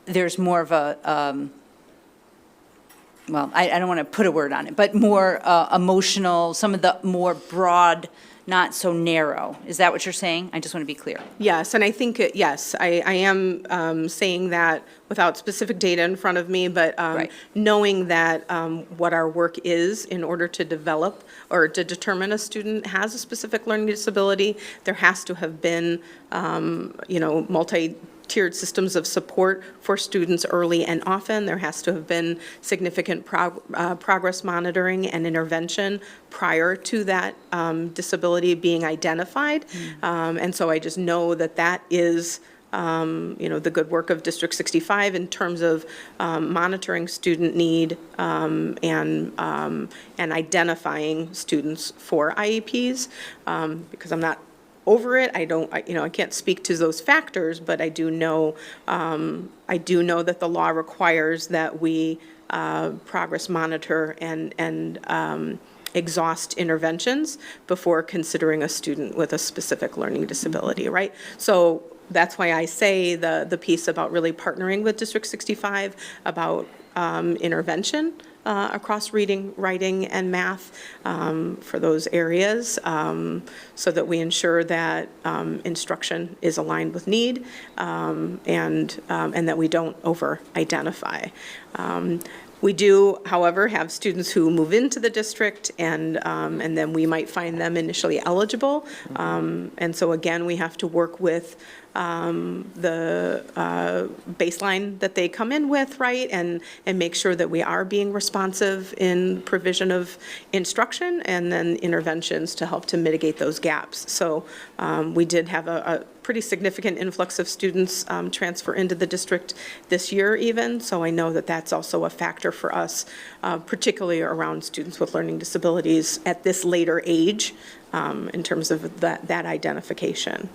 there's more of a, well, I don't want to put a word on it, but more emotional, some of the more broad, not so narrow. Is that what you're saying? I just want to be clear. Yes, and I think, yes, I am saying that without specific data in front of me, but Right. knowing that what our work is in order to develop or to determine a student has a specific learning disability, there has to have been, you know, multi-tiered systems of support for students early and often. There has to have been significant progress monitoring and intervention prior to that disability being identified. And so I just know that that is you know, the good work of District 65 in terms of monitoring student need and identifying students for IEPs, because I'm not over it. I can't speak to those factors, but I do know that the law requires that we progress monitor and exhaust interventions before considering a student with a specific learning disability, right? So that's why I say the piece about really partnering with District 65 about intervention across reading, writing, and math for those areas, so that we ensure that instruction is aligned with need and that we don't over-identify. We do, however, have students who move into the district, and then we might find them initially eligible. And so again, we have to work with the baseline that they come in with, right? And make sure that we are being responsive in provision of instruction and then interventions to help to mitigate those gaps. So we did have a pretty significant influx of students transfer into the district this year even. So I know that that's also a factor for us, particularly around students with learning disabilities at this later age in terms of that identification.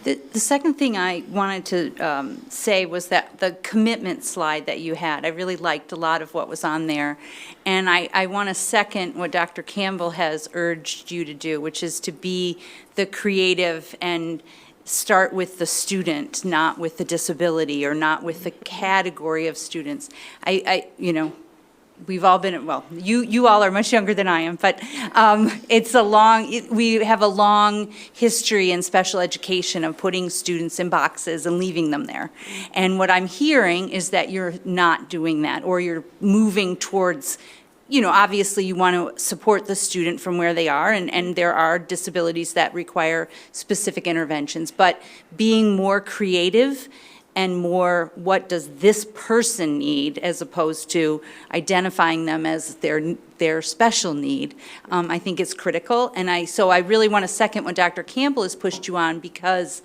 The second thing I wanted to say was that the commitment slide that you had, I really liked a lot of what was on there. And I want to second what Dr. Campbell has urged you to do, which is to be the creative and start with the student, not with the disability or not with the category of students. We've all been, well, you all are much younger than I am, but we have a long history in special education of putting students in boxes and leaving them there. And what I'm hearing is that you're not doing that, or you're moving towards, obviously you want to support the student from where they are, and there are disabilities that require specific interventions, but being more creative and more, what does this person need, as opposed to identifying them as their special need, I think is critical. And so I really want to second what Dr. Campbell has pushed you on, because,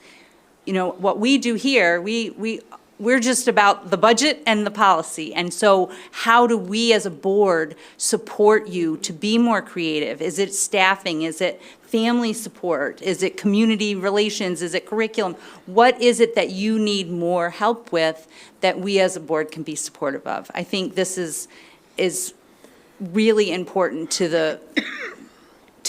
what we do here, we're just about the budget and the policy. And so how do we as a board support you to be more creative? Is it staffing? Is it family support? Is it community relations? Is it curriculum? What is it that you need more help with that we as a board can be supportive of? I think this is really important to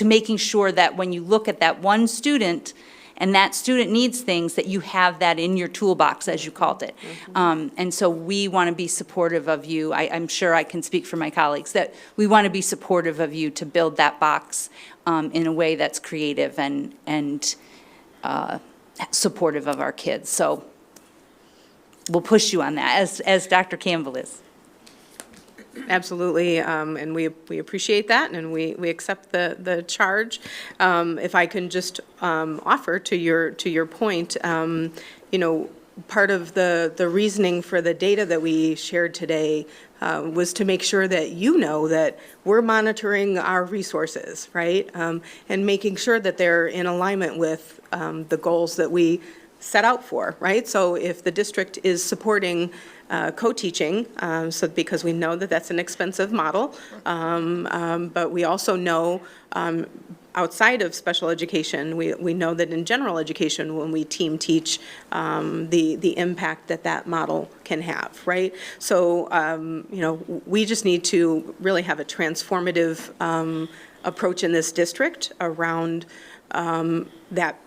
making sure that when you look at that one student and that student needs things, that you have that in your toolbox, as you called it. And so we want to be supportive of you. I'm sure I can speak for my colleagues, that we want to be supportive of you to build that box in a way that's creative and supportive of our kids. So we'll push you on that, as Dr. Campbell is. Absolutely, and we appreciate that, and we accept the charge. If I can just offer to your point, part of the reasoning for the data that we shared today was to make sure that that we're monitoring our resources, right? And making sure that they're in alignment with the goals that we set out for, right? So if the district is supporting co-teaching, because we know that that's an expensive model, but we also know outside of special education, we know that in general education, when we team teach, the impact that model can have, right? So, we just need to really have a transformative approach in this district around that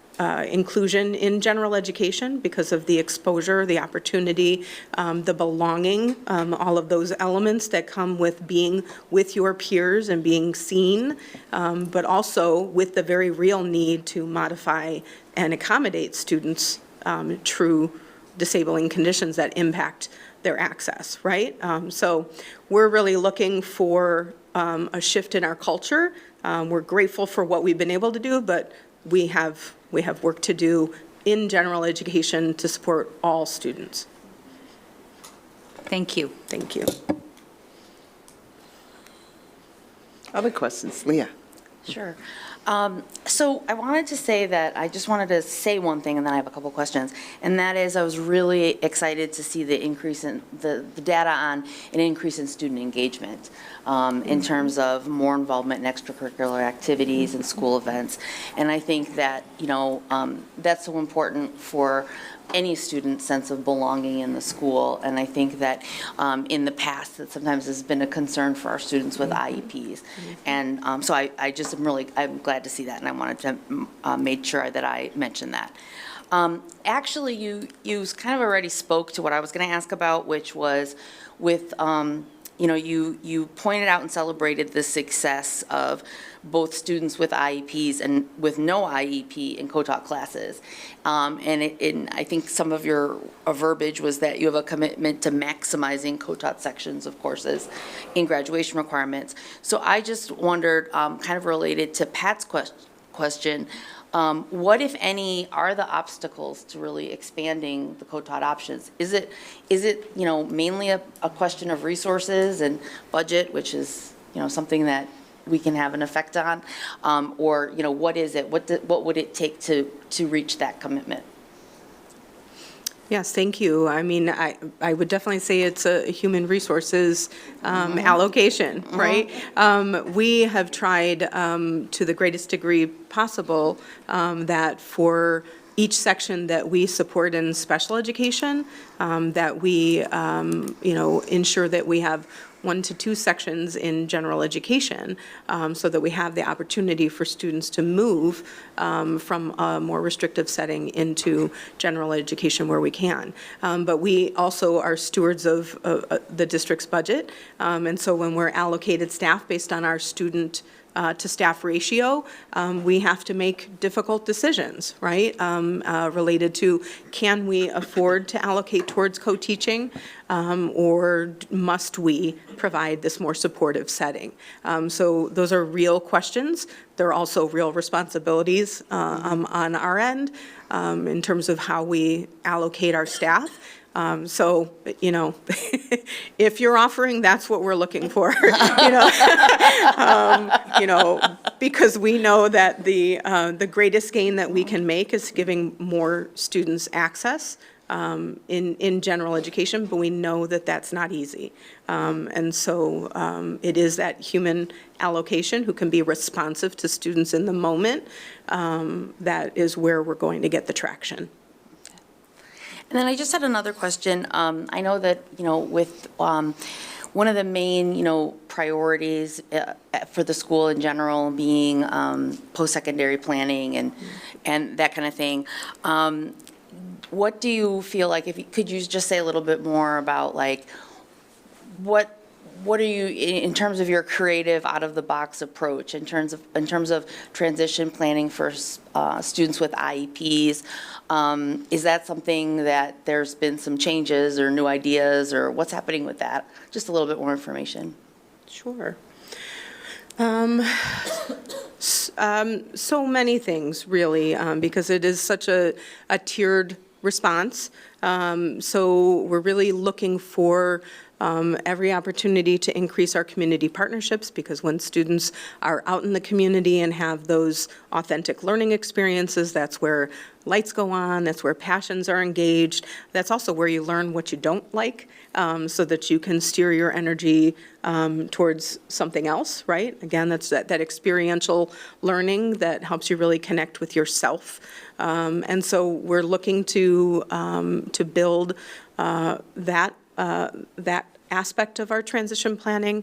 inclusion in general education, because of the exposure, the opportunity, the belonging, all of those elements that come with being with your peers and being seen, but also with the very real need to modify and accommodate students' true disabling conditions that impact their access, right? So we're really looking for a shift in our culture. We're grateful for what we've been able to do, but we have work to do in general education to support all students. Thank you. Thank you. Other questions? Leah? Sure. So I wanted to say that I just wanted to say one thing, and then I have a couple questions. And that is, I was really excited to see the increase in the data on an increase in student engagement in terms of more involvement in extracurricular activities and school events. And I think that, that's so important for any student's sense of belonging in the school. And I think that in the past, that sometimes has been a concern for our students with IEPs. And so I'm glad to see that, and I wanted to make sure that I mentioned that. Actually, you kind of already spoke to what I was going to ask about, which was with you pointed out and celebrated the success of both students with IEPs and with no IEP in co-taught classes. And I think some of your verbiage was that you have a commitment to maximizing co-taught sections of courses in graduation requirements. So I just wondered, kind of related to Pat's question, what, if any, are the obstacles to really expanding the co-taught options? Is it mainly a question of resources and budget, which is, something that we can have an effect on? Or, what is it? What would it take to reach that commitment? Yes, thank you. I mean, I would definitely say it's a human resources allocation, right? We have tried to the greatest degree possible that for each section that we support in special education, that we, ensure that we have 1 to 2 sections in general education, so that we have the opportunity for students to move from a more restrictive setting into general education where we can. But we also are stewards of the district's budget, and so when we're allocated staff based on our student to staff ratio, we have to make difficult decisions, right? Related to, can we afford to allocate towards co-teaching, or must we provide this more supportive setting? So those are real questions. There are also real responsibilities on our end in terms of how we allocate our staff. So, if you're offering, that's what we're looking for, because we know that the greatest gain that we can make is giving more students access in general education, but we know that that's not easy. And so it is that human allocation who can be responsive to students in the moment that is where we're going to get the traction. And then I just had another question. I know that, with one of the main, priorities for the school in general being post-secondary planning and that kind of thing, what do you feel like, could you just say a little bit more about, like, what are you, in terms of your creative, out-of-the-box approach, in terms of transition planning for students with IEPs? Is that something that there's been some changes or new ideas, or what's happening with that? Just a little bit more information. Sure. So many things, really, because it is such a tiered response. So we're really looking for every opportunity to increase our community partnerships, because when students are out in the community and have those authentic learning experiences, that's where lights go on, that's where passions are engaged. That's also where you learn what you don't like, so that you can steer your energy towards something else, right? Again, that's that experiential learning that helps you really connect with yourself. And so we're looking to build that aspect of our transition planning.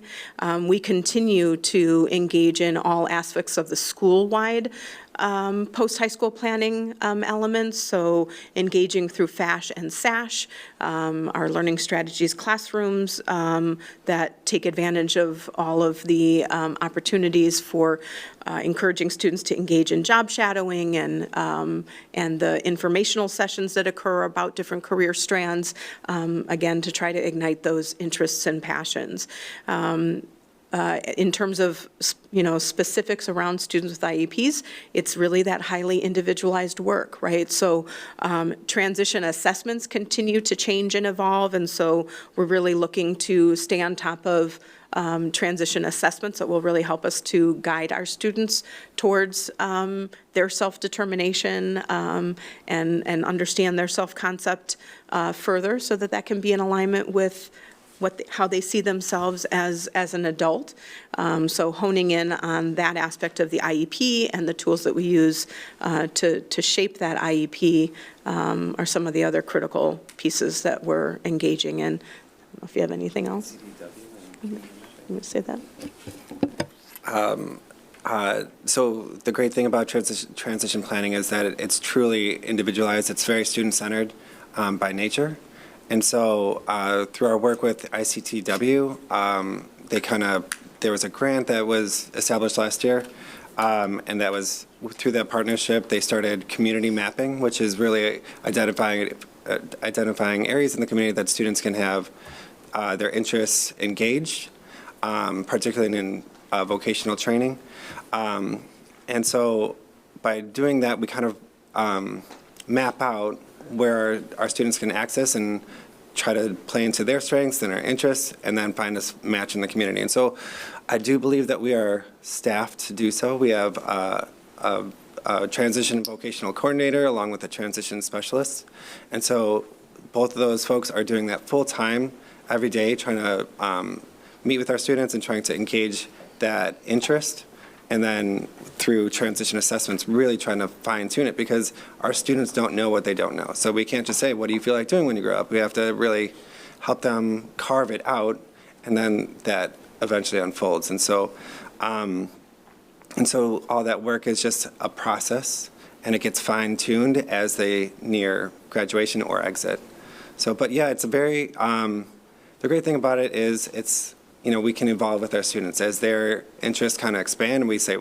We continue to engage in all aspects of the school-wide post-high school planning elements, so engaging through FASH and SASH, our learning strategies classrooms that take advantage of all of the opportunities for encouraging students to engage in job shadowing and the informational sessions that occur about different career strands, again, to try to ignite those interests and passions. In terms of, specifics around students with IEPs, it's really that highly individualized work, right? So transition assessments continue to change and evolve, and so we're really looking to stay on top of transition assessments that will really help us to guide our students towards their self-determination and understand their self-concept further, so that can be in alignment with how they see themselves as an adult. So honing in on that aspect of the IEP and the tools that we use to shape that IEP are some of the other critical pieces that we're engaging in. I don't know if you have anything else. You want to say that? So the great thing about transition planning is that it's truly individualized. It's very student-centered by nature. And so through our work with ICTW, there was a grant that was established last year, and that was through that partnership, they started community mapping, which is really identifying areas in the community that students can have their interests engaged, particularly in vocational training. And so by doing that, we kind of map out where our students can access and try to play into their strengths and our interests, and then find a match in the community. And so I do believe that we are staffed to do so. We have a transition and vocational coordinator along with a transition specialist. And so both of those folks are doing that full-time every day, trying to meet with our students and trying to engage that interest. And then through transition assessments, really trying to fine tune it, because our students don't know what they don't know. So we can't just say, what do you feel like doing when you grow up? We have to really help them carve it out, and then that eventually unfolds. And so all that work is just a process, and it gets fine tuned as they near graduation or exit. So, but yeah, it's a very, the great thing about it is we can evolve with our students as their interests kind of expand. We say,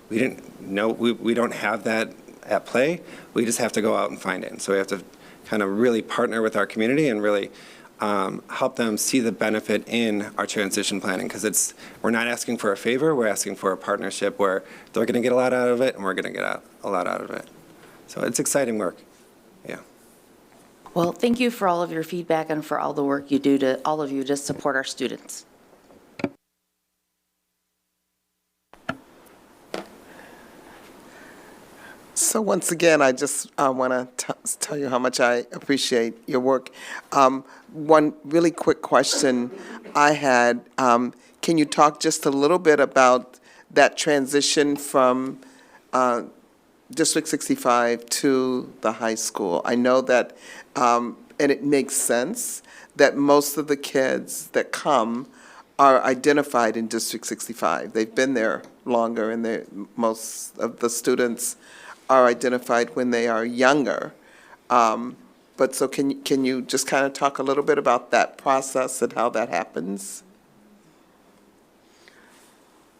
we didn't know, we don't have that at play. We just have to go out and find it. And so we have to kind of really partner with our community and really help them see the benefit in our transition planning, because we're not asking for a favor, we're asking for a partnership where they're going to get a lot out of it and we're going to get a lot out of it. So it's exciting work. Yeah. Well, thank you for all of your feedback and for all the work you do to all of you to support our students. So once again, I just want to tell you how much I appreciate your work. One really quick question I had, can you talk just a little bit about that transition from District 65 to the high school? I know that, and it makes sense, that most of the kids that come are identified in District 65. They've been there longer, and most of the students are identified when they are younger. But so can you just kind of talk a little bit about that process and how that happens?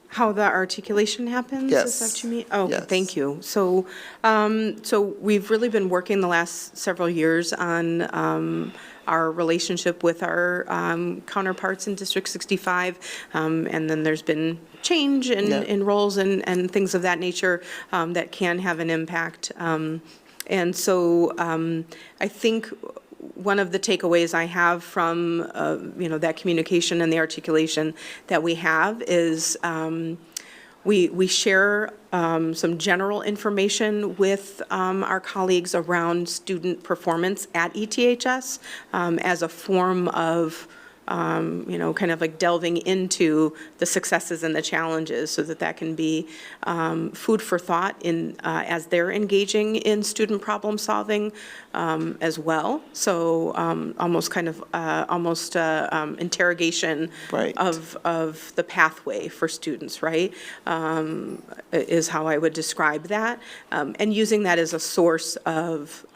How the articulation happens? Yes. Is that what you mean? Oh, Yes. thank you. So, so we've really been working the last several years on our relationship with our counterparts in District 65, and then there's been change in roles and things of that nature that can have an impact. And so I think one of the takeaways I have from, that communication and the articulation that we have is we share some general information with our colleagues around student performance at ETHS as a form of kind of like delving into the successes and the challenges, so that can be food for thought as they're engaging in student problem solving as well. So almost kind of interrogation Right. of the pathway for students, right? Is how I would describe that, and using that as a source of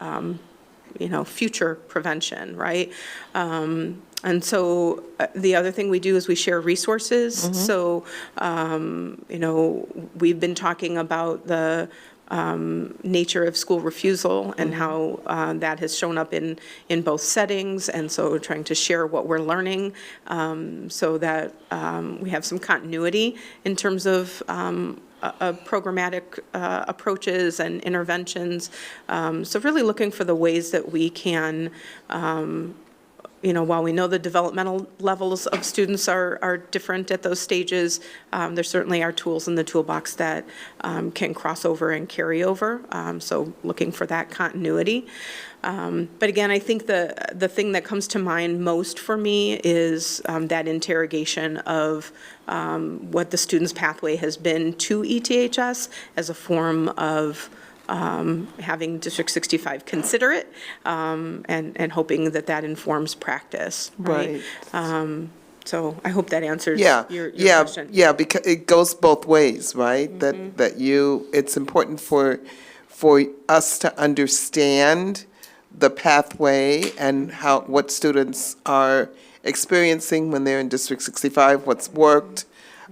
future prevention, right? And so the other thing we do is we share resources. So, we've been talking about the nature of school refusal and how that has shown up in both settings. And so we're trying to share what we're learning so that we have some continuity in terms of programmatic approaches and interventions. So really looking for the ways that we can, while we know the developmental levels of students are different at those stages, there certainly are tools in the toolbox that can cross over and carry over. So looking for that continuity. But again, I think the thing that comes to mind most for me is that interrogation of what the student's pathway has been to ETHS as a form of having District 65 consider it, and hoping that informs practice, right? So I hope that answers your question. Yeah, because it goes both ways, right? That it's important for us to understand the pathway and what students are experiencing when they're in District 65, what's worked,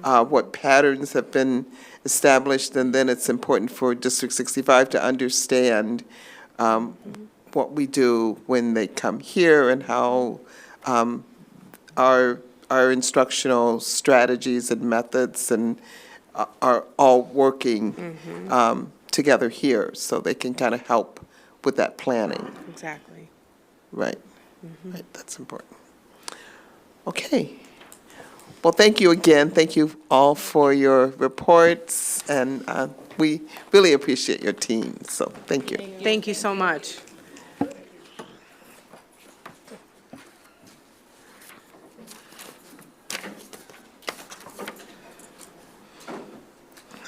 what patterns have been established, and then it's important for District 65 to understand what we do when they come here and how our instructional strategies and methods and are all working together here, so they can kind of help with that planning. Exactly. Right. Right, that's important. Okay. Well, thank you again. Thank you all for your reports, and we really appreciate your team, so thank you. Thank you so much.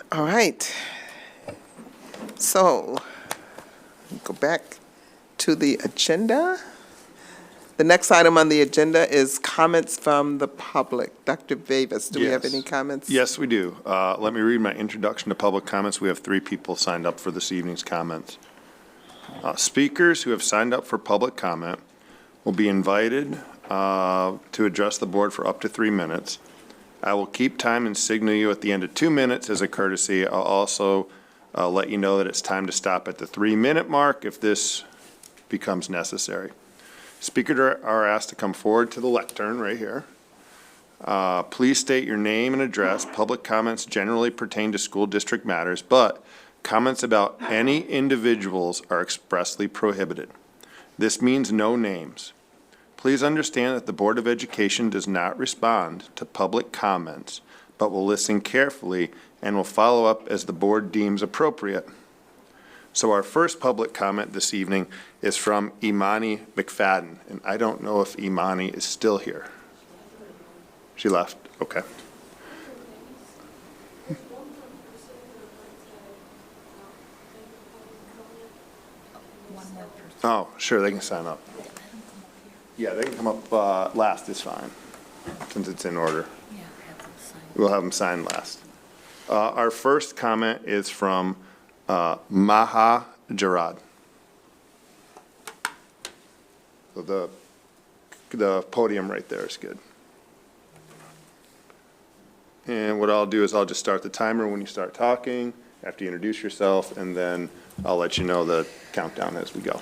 All right. So, go back to the agenda. The next item on the agenda is comments from the public. Dr. Davis, do we have Yes. any comments? Yes, we do. Let me read my introduction to public comments. We have 3 people signed up for this evening's comments. Speakers who have signed up for public comment will be invited to address the board for up to 3 minutes. I will keep time and signal you at the end of 2 minutes as a courtesy. I'll also let you know that it's time to stop at the 3-minute mark if this becomes necessary. Speakers are asked to come forward to the lectern right here. Please state your name and address. Public comments generally pertain to school district matters, but comments about any individuals are expressly prohibited. This means no names. Please understand that the Board of Education does not respond to public comments, but will listen carefully and will follow up as the board deems appropriate. So our first public comment this evening is from Imani McFadden, and I don't know if Imani is still here. She left, okay. Oh, sure, they can sign up. Yeah, they can come up last is fine, since it's in order. We'll have them sign last. Our first comment is from Maha Jarad. So the podium right there is good. And what I'll do is I'll just start the timer when you start talking, after you introduce yourself, and then I'll let you know the countdown as we go.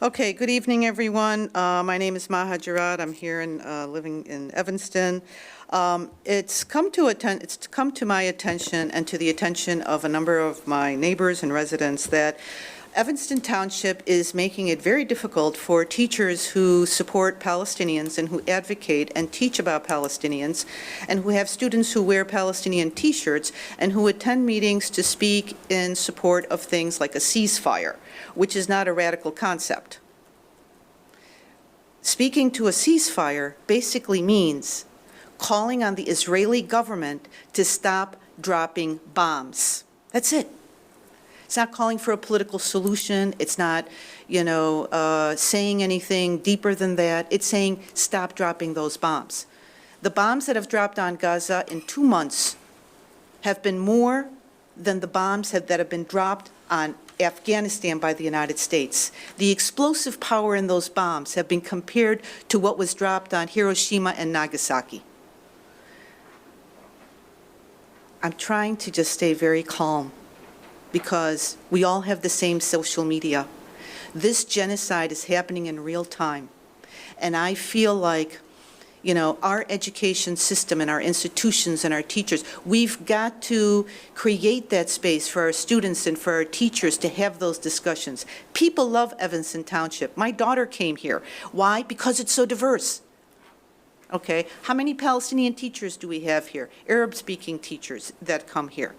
Okay, good evening, everyone. My name is Maha Jarad. I'm here living in Evanston. It's come to my attention and to the attention of a number of my neighbors and residents that Evanston Township is making it very difficult for teachers who support Palestinians and who advocate and teach about Palestinians and who have students who wear Palestinian T-shirts and who attend meetings to speak in support of things like a ceasefire, which is not a radical concept. Speaking to a ceasefire basically means calling on the Israeli government to stop dropping bombs. That's it. It's not calling for a political solution. It's not, saying anything deeper than that. It's saying stop dropping those bombs. The bombs that have dropped on Gaza in 2 months have been more than the bombs that have been dropped on Afghanistan by the United States. The explosive power in those bombs have been compared to what was dropped on Hiroshima and Nagasaki. I'm trying to just stay very calm because we all have the same social media. This genocide is happening in real time. And I feel like, our education system and our institutions and our teachers, we've got to create that space for our students and for our teachers to have those discussions. People love Evanston Township. My daughter came here. Why? Because it's so diverse. Okay, how many Palestinian teachers do we have here? Arab-speaking teachers that come here.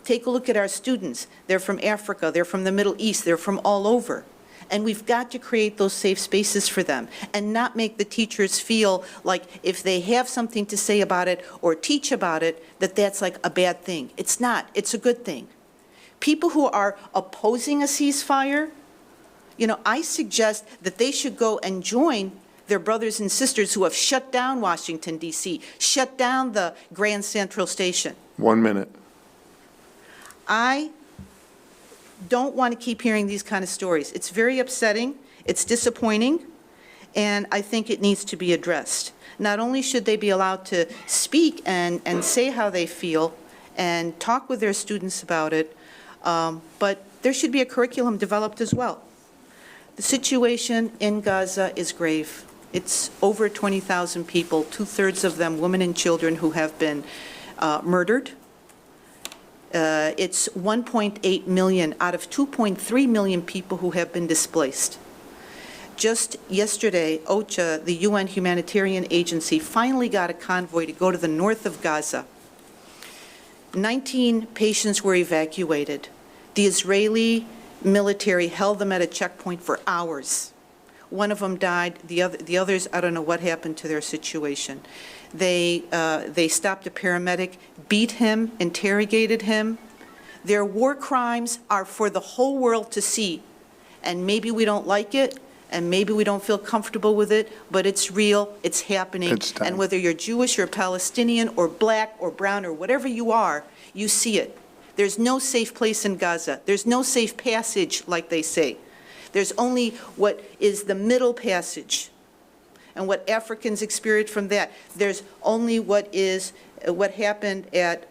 Take a look at our students. They're from Africa, they're from the Middle East, they're from all over. And we've got to create those safe spaces for them and not make the teachers feel like if they have something to say about it or teach about it, that that's like a bad thing. It's not. It's a good thing. People who are opposing a ceasefire, I suggest that they should go and join their brothers and sisters who have shut down Washington, D.C., shut down the Grand Central Station. 1 minute. I don't want to keep hearing these kind of stories. It's very upsetting, it's disappointing, and I think it needs to be addressed. Not only should they be allowed to speak and say how they feel and talk with their students about it, but there should be a curriculum developed as well. The situation in Gaza is grave. It's over 20,000 people, 2/3 of them women and children who have been murdered. It's 1.8 million out of 2.3 million people who have been displaced. Just yesterday, OCHA, the UN humanitarian agency, finally got a convoy to go to the north of Gaza. 19 patients were evacuated. The Israeli military held them at a checkpoint for hours. One of them died. The others, I don't know what happened to their situation. They stopped a paramedic, beat him, interrogated him. Their war crimes are for the whole world to see. And maybe we don't like it, and maybe we don't feel comfortable with it, but it's real, it's happening. It's time. And whether you're Jewish or Palestinian or black or brown or whatever you are, you see it. There's no safe place in Gaza. There's no safe passage, like they say. There's only what is the middle passage and what Africans experience from that. There's only what happened at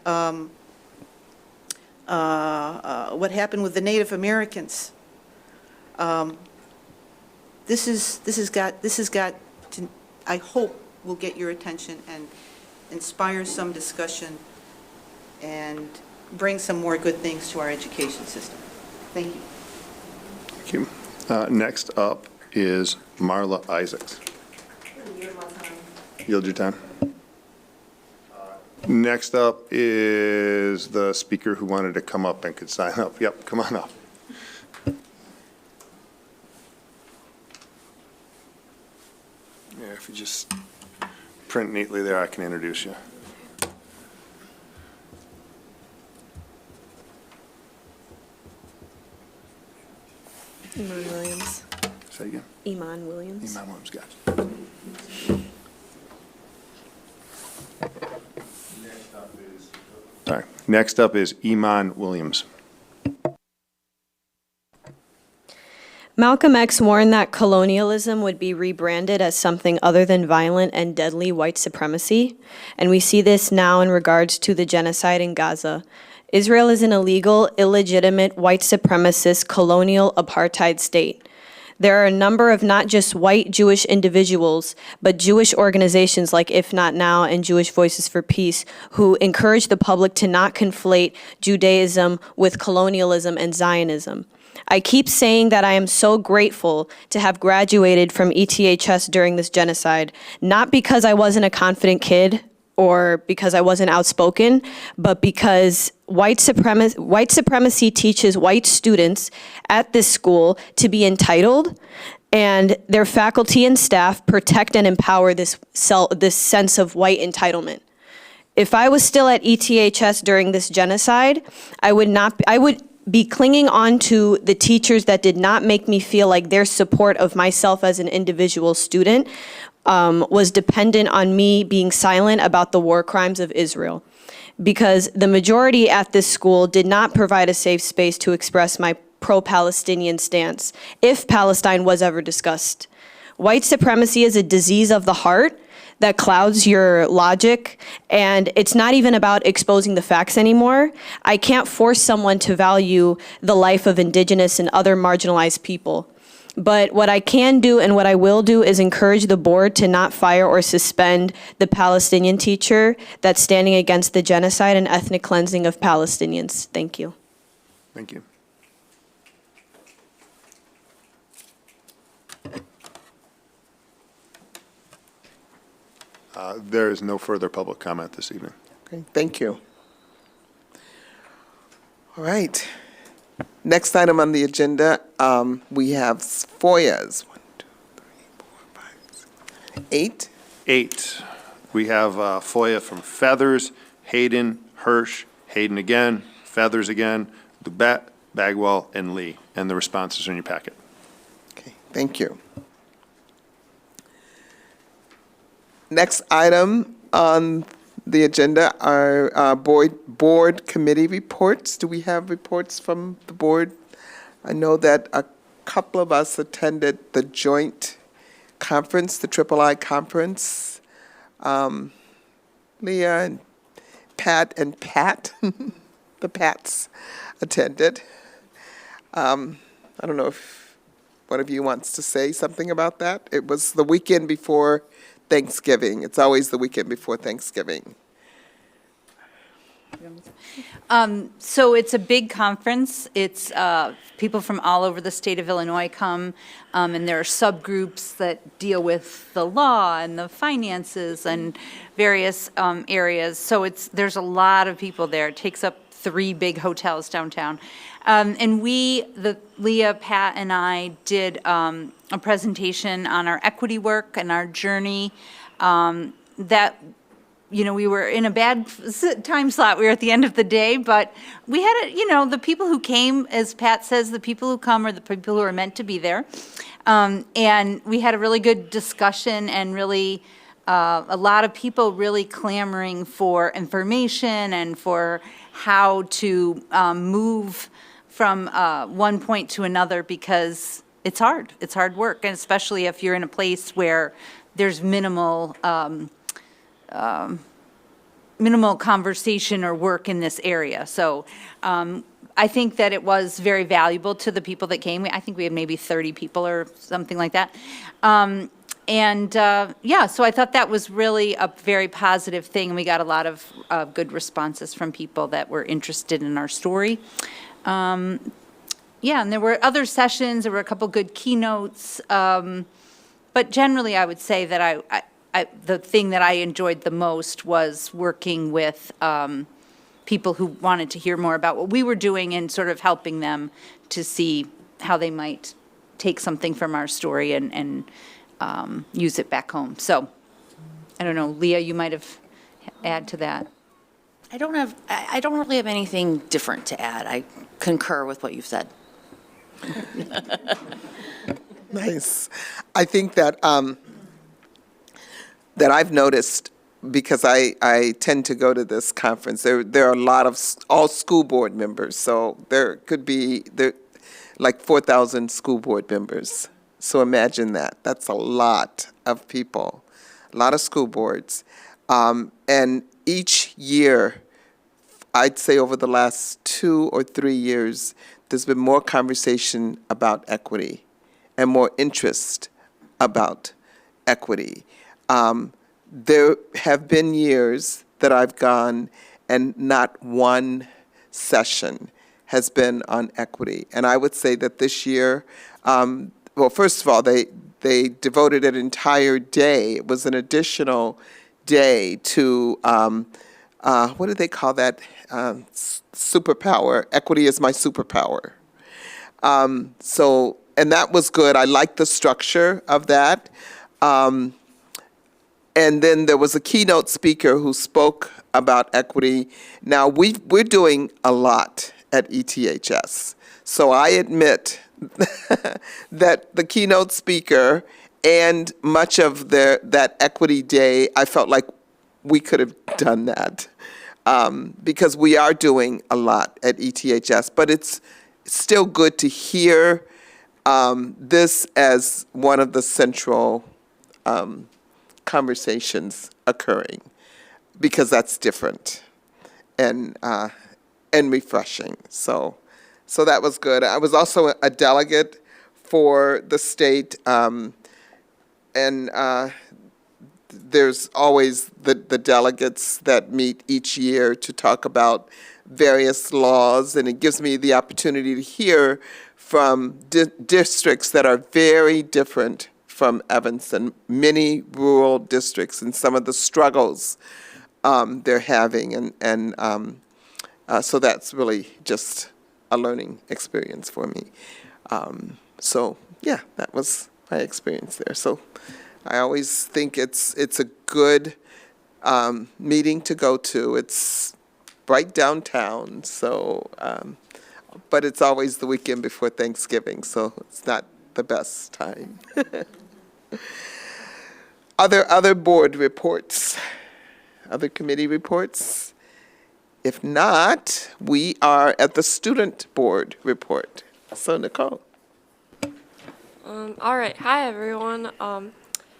what happened with the Native Americans. This has got to, I hope, will get your attention and inspire some discussion and bring some more good things to our education system. Thank you. Thank you. Next up is Marla Isaacs. Yield your time. Next up is the speaker who wanted to come up and could sign up. Yep, come on up. Yeah, if you just print neatly there, I can introduce you. Iman Williams. Say again. Iman Williams. Iman Williams, gotcha. Sorry. Next up is Iman Williams. Malcolm X warned that colonialism would be rebranded as something other than violent and deadly white supremacy, and we see this now in regards to the genocide in Gaza. Israel is an illegal, illegitimate, white supremacist, colonial apartheid state. There are a number of not just white Jewish individuals, but Jewish organizations like If Not Now and Jewish Voices for Peace who encourage the public to not conflate Judaism with colonialism and Zionism. I keep saying that I am so grateful to have graduated from ETHS during this genocide, not because I wasn't a confident kid or because I wasn't outspoken, but because white supremacy teaches white students at this school to be entitled, and their faculty and staff protect and empower this sense of white entitlement. If I was still at ETHS during this genocide, I would be clinging on to the teachers that did not make me feel like their support of myself as an individual student was dependent on me being silent about the war crimes of Israel. Because the majority at this school did not provide a safe space to express my pro-Palestinian stance, if Palestine was ever discussed. White supremacy is a disease of the heart that clouds your logic, and it's not even about exposing the facts anymore. I can't force someone to value the life of Indigenous and other marginalized people. But what I can do and what I will do is encourage the board to not fire or suspend the Palestinian teacher that's standing against the genocide and ethnic cleansing of Palestinians. Thank you. Thank you. There is no further public comment this evening. Okay, thank you. All right. Next item on the agenda, we have FOIAs. 1, 2, 3, 4, 5, 6, 7, 8. 8. We have FOIA from Feathers, Hayden, Hirsch, Hayden again, Feathers again, Lubet, Bagwell, and Lee. And the responses are in your packet. Okay, thank you. Next item on the agenda are board committee reports. Do we have reports from the board I know that a couple of us attended the joint conference, the III conference. Leah and Pat, the Pats attended. I don't know if one of you wants to say something about that. It was the weekend before Thanksgiving. It's always the weekend before Thanksgiving. So it's a big conference. It's people from all over the state of Illinois come, and there are subgroups that deal with the law and the finances and various areas. So there's a lot of people there. It takes up 3 big hotels downtown. And Leah, Pat, and I did a presentation on our equity work and our journey that we were in a bad time slot. We were at the end of the day, but we had the people who came, as Pat says, the people who come are the people who are meant to be there. And we had a really good discussion and really a lot of people really clamoring for information and for how to move from one point to another, because it's hard. It's hard work, and especially if you're in a place where there's minimal conversation or work in this area. So I think that it was very valuable to the people that came. I think we had maybe 30 people or something like that. So I thought that was really a very positive thing, and we got a lot of good responses from people that were interested in our story. And there were other sessions. There were a couple good keynotes. But generally, I would say that the thing that I enjoyed the most was working with people who wanted to hear more about what we were doing and sort of helping them to see how they might take something from our story and use it back home. So, I don't know, Leah, you might have add to that. I don't really have anything different to add. I concur with what you've said. Nice. I think that that I've noticed, because I tend to go to this conference, there are a lot of all school board members, so there could be like 4,000 school board members. So imagine that. That's a lot of people, a lot of school boards. And each year, I'd say over the last 2 or 3 years, there's been more conversation about equity and more interest about equity. There have been years that I've gone and not one session has been on equity. And I would say that this year, well, first of all, they devoted an entire day. It was an additional day to, what do they call that? Superpower. Equity is my superpower. And that was good. I liked the structure of that. And then there was a keynote speaker who spoke about equity. Now, we're doing a lot at ETHS. So I admit that the keynote speaker and much of that equity day, I felt like we could have done that, because we are doing a lot at ETHS. But it's still good to hear this as one of the central conversations occurring, because that's different and refreshing. So that was good. I was also a delegate for the state, and there's always the delegates that meet each year to talk about various laws, and it gives me the opportunity to hear from districts that are very different from Evanston, many rural districts, and some of the struggles they're having. So that's really just a learning experience for me. So yeah, that was my experience there. So I always think it's a good meeting to go to. It's right downtown, so but it's always the weekend before Thanksgiving, so it's not the best time. Other board reports, other committee reports? If not, we are at the student board report. So Nicole. All right. Hi, everyone.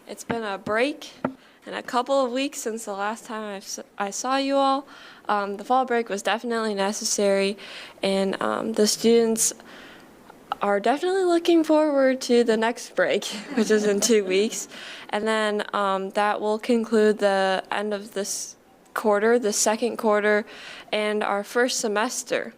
It's been a break and a couple of weeks since the last time I saw you all. The fall break was definitely necessary, and the students are definitely looking forward to the next break, which is in 2 weeks. And then that will conclude the end of this quarter, the second quarter, and our first semester.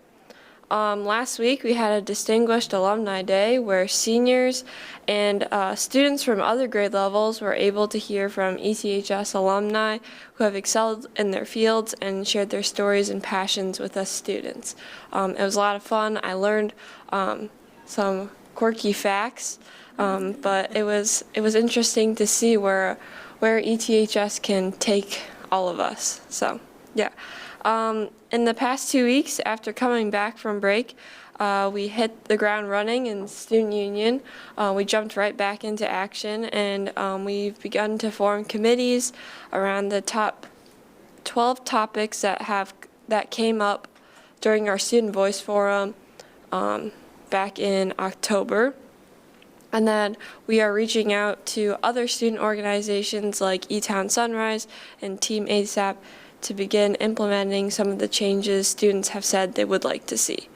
Last week, we had a distinguished alumni day where seniors and students from other grade levels were able to hear from ETHS alumni who have excelled in their fields and shared their stories and passions with us students. It was a lot of fun. I learned some quirky facts, but it was interesting to see where ETHS can take all of us. So, yeah. In the past 2 weeks, after coming back from break, we hit the ground running in student union. We jumped right back into action, and we've begun to form committees around the top 12 topics that came up during our Student Voice Forum back in October. And then we are reaching out to other student organizations like eTown Sunrise and Team ASAP to begin implementing some of the changes students have said they would like to see.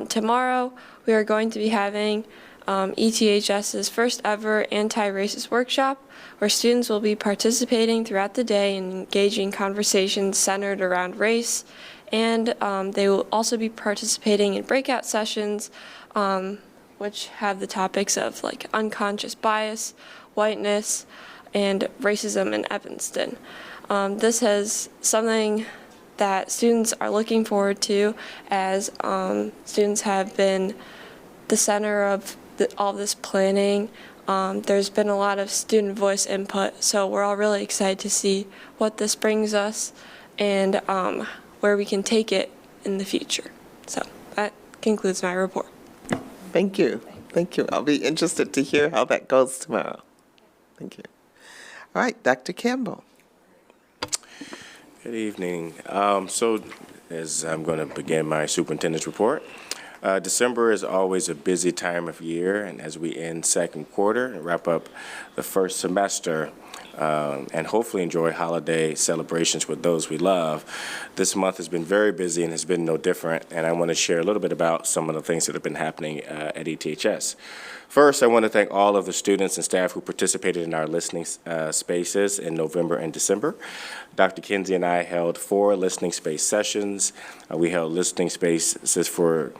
Tomorrow, we are going to be having ETHS's first ever anti-racist workshop, where students will be participating throughout the day and engaging conversations centered around race. And they will also be participating in breakout sessions, which have the topics of like unconscious bias, whiteness, and racism in Evanston. This is something that students are looking forward to, as students have been the center of all this planning. There's been a lot of student voice input, so we're all really excited to see what this brings us and where we can take it in the future. So that concludes my report. Thank you. Thank you. I'll be interested to hear how that goes tomorrow. Thank you. All right, Dr. Campbell. Good evening. So as I'm going to begin my superintendent's report, December is always a busy time of year, and as we end second quarter and wrap up the first semester, and hopefully enjoy holiday celebrations with those we love, this month has been very busy and has been no different, and I want to share a little bit about some of the things that have been happening at ETHS. First, I want to thank all of the students and staff who participated in our listening spaces in November and December. Dr. Kinsey and I held 4 listening space sessions. We held listening spaces for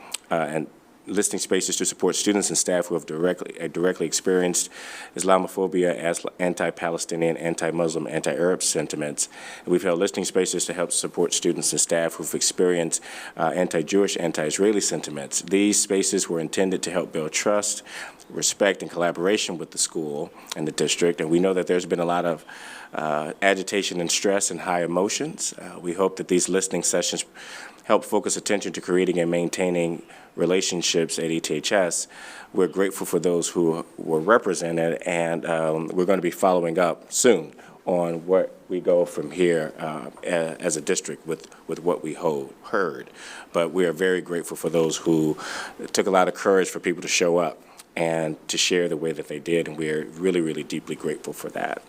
listening spaces to support students and staff who have directly experienced Islamophobia, as anti-Palestinian, anti-Muslim, anti-Arab sentiments. And we've held listening spaces to help support students and staff who've experienced anti-Jewish, anti-Israeli sentiments. These spaces were intended to help build trust, respect, and collaboration with the school and the district. And we know that there's been a lot of agitation and stress and high emotions. We hope that these listening sessions help focus attention to creating and maintaining relationships at ETHS. We're grateful for those who were represented, and we're going to be following up soon on where we go from here as a district with what we heard. But we are very grateful for those who took a lot of courage for people to show up and to share the way that they did, and we are really, really deeply grateful for that.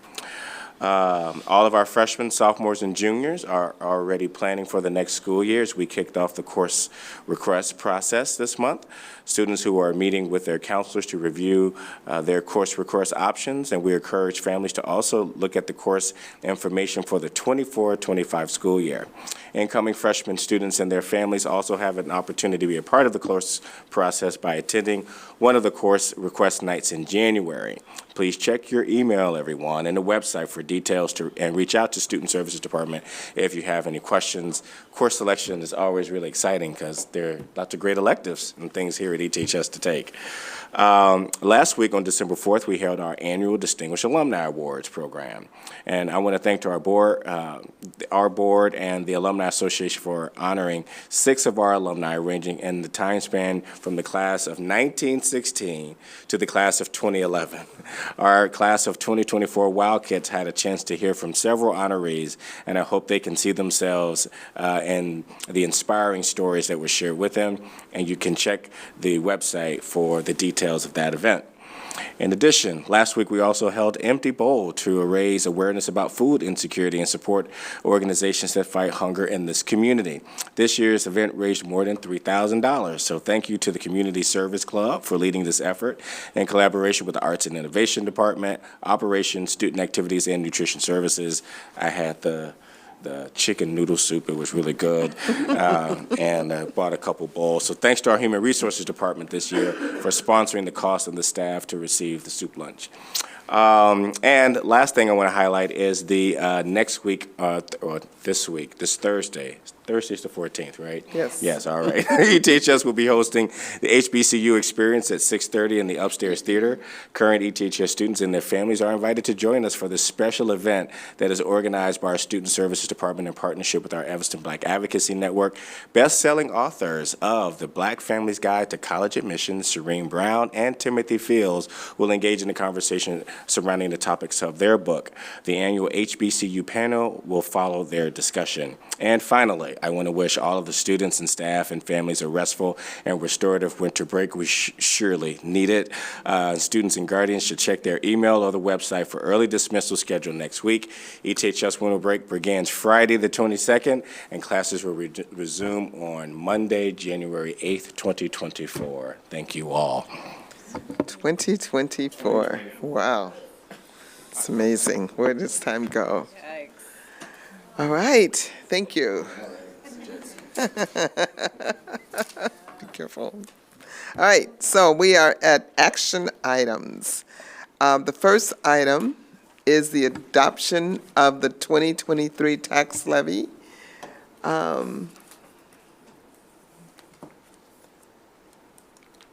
All of our freshmen, sophomores, and juniors are already planning for the next school year as we kicked off the course request process this month. Students who are meeting with their counselors to review their course request options, and we encourage families to also look at the course information for the 24-25 school year. Incoming freshman students and their families also have an opportunity to be a part of the course process by attending one of the course request nights in January. Please check your email, everyone, and the website for details and reach out to Student Services Department if you have any questions. Course selection is always really exciting because there are lots of great electives and things here at ETHS to take. Last week on December 4th, we held our annual Distinguished Alumni Awards program. And I want to thank our board and the Alumni Association for honoring 6 of our alumni, ranging in the time span from the class of 1916 to the class of 2011. Our class of 2024 Wildcats had a chance to hear from several honorees, and I hope they can see themselves in the inspiring stories that were shared with them, and you can check the website for the details of that event. In addition, last week we also held Empty Bowl to raise awareness about food insecurity and support organizations that fight hunger in this community. This year's event raised more than $3,000, so thank you to the Community Service Club for leading this effort in collaboration with the Arts and Innovation Department, Operations, Student Activities, and Nutrition Services. I had the chicken noodle soup. It was really good. And I bought a couple bowls. So thanks to our Human Resources Department this year for sponsoring the cost of the staff to receive the soup lunch. And last thing I want to highlight is the next week, or this week, this Thursday. Thursday's the 14th, right? Yes. Yes, all right. ETHS will be hosting the HBCU Experience at 6:30 in the Upstairs Theater. Current ETHS students and their families are invited to join us for this special event that is organized by our Student Services Department in partnership with our Evanston Black Advocacy Network. Best-selling authors of The Black Family's Guide to College Admissions, Serene Brown and Timothy Fields, will engage in a conversation surrounding the topics of their book. The annual HBCU panel will follow their discussion. And finally, I want to wish all of the students and staff and families a restful and restorative winter break. We surely need it. Students and guardians should check their email or the website for early dismissal scheduled next week. ETHS winter break begins Friday the 22nd, and classes will resume on Monday, January 8th, 2024. Thank you all. 2024. Wow. It's amazing. Where does time go? All right. Thank you. Be careful. All right. So we are at action items. The first item is the adoption of the 2023 tax levy.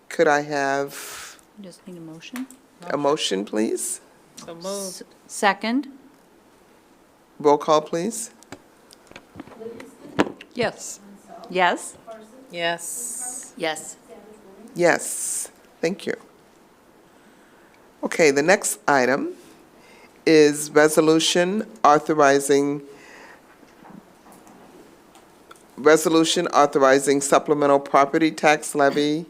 Could I have Just need a motion. a motion, please? So moved. Second? Roll call, please. Yes. Yes? Yes. Yes. Yes, thank you. Okay, the next item is resolution authorizing supplemental property tax levy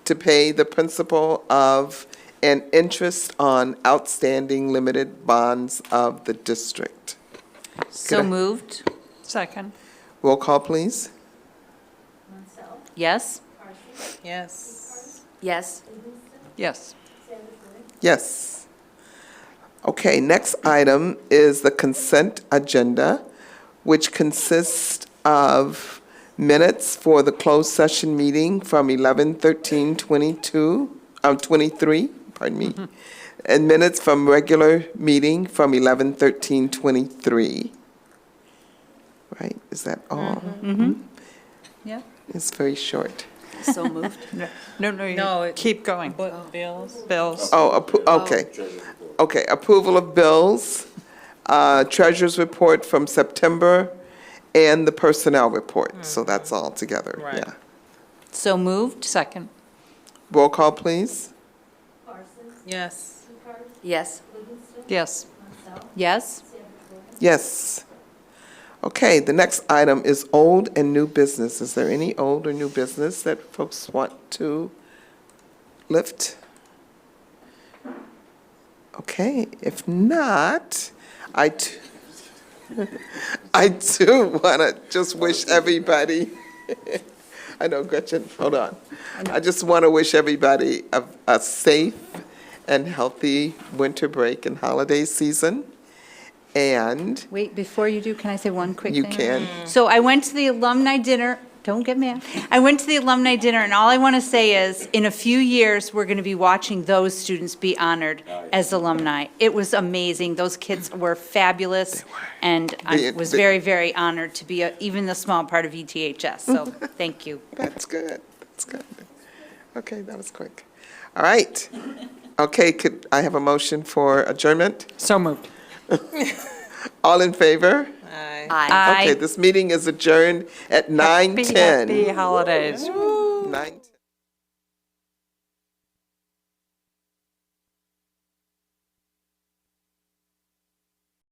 to pay the principal of and interest on outstanding limited bonds of the district. So I- moved. Second. Roll call, please. Yes? Yes. Yes. Yes. Yes. Okay, next item is the consent agenda, which consists of minutes for the closed session meeting from 11/13/23, pardon me, and minutes from regular meeting from 11/13/23. Right, is that all? Mm-hmm. Yeah. It's very short. So moved. No, keep going. Bills. Okay. Okay, approval of bills, treasurer's report from September, and the personnel report. So that's all together, yeah. So moved. Second. Roll call, please. Yes. Yes. Yes. Yes? Yes. Okay, the next item is old and new business. Is there any old or new business that folks want to lift? Okay, if not, I too want to just wish everybody, I know, Gretchen, hold on. I just want to wish everybody a safe and healthy winter break and holiday season. And Wait, before you do, can I say one quick thing? you can, So I went to the alumni dinner, don't get mad. I went to the alumni dinner, and all I want to say is, in a few years, we're going to be watching those students be honored as alumni. It was amazing. Those kids were fabulous, and I was very, very honored to be even the small part of ETHS, so thank you. that's good, that's good. Okay, that was quick. All right. Okay, could I have a motion for adjournment? So moved. All in favor? Aye. Okay, this meeting is adjourned at 9:10. Happy holidays. 9:10.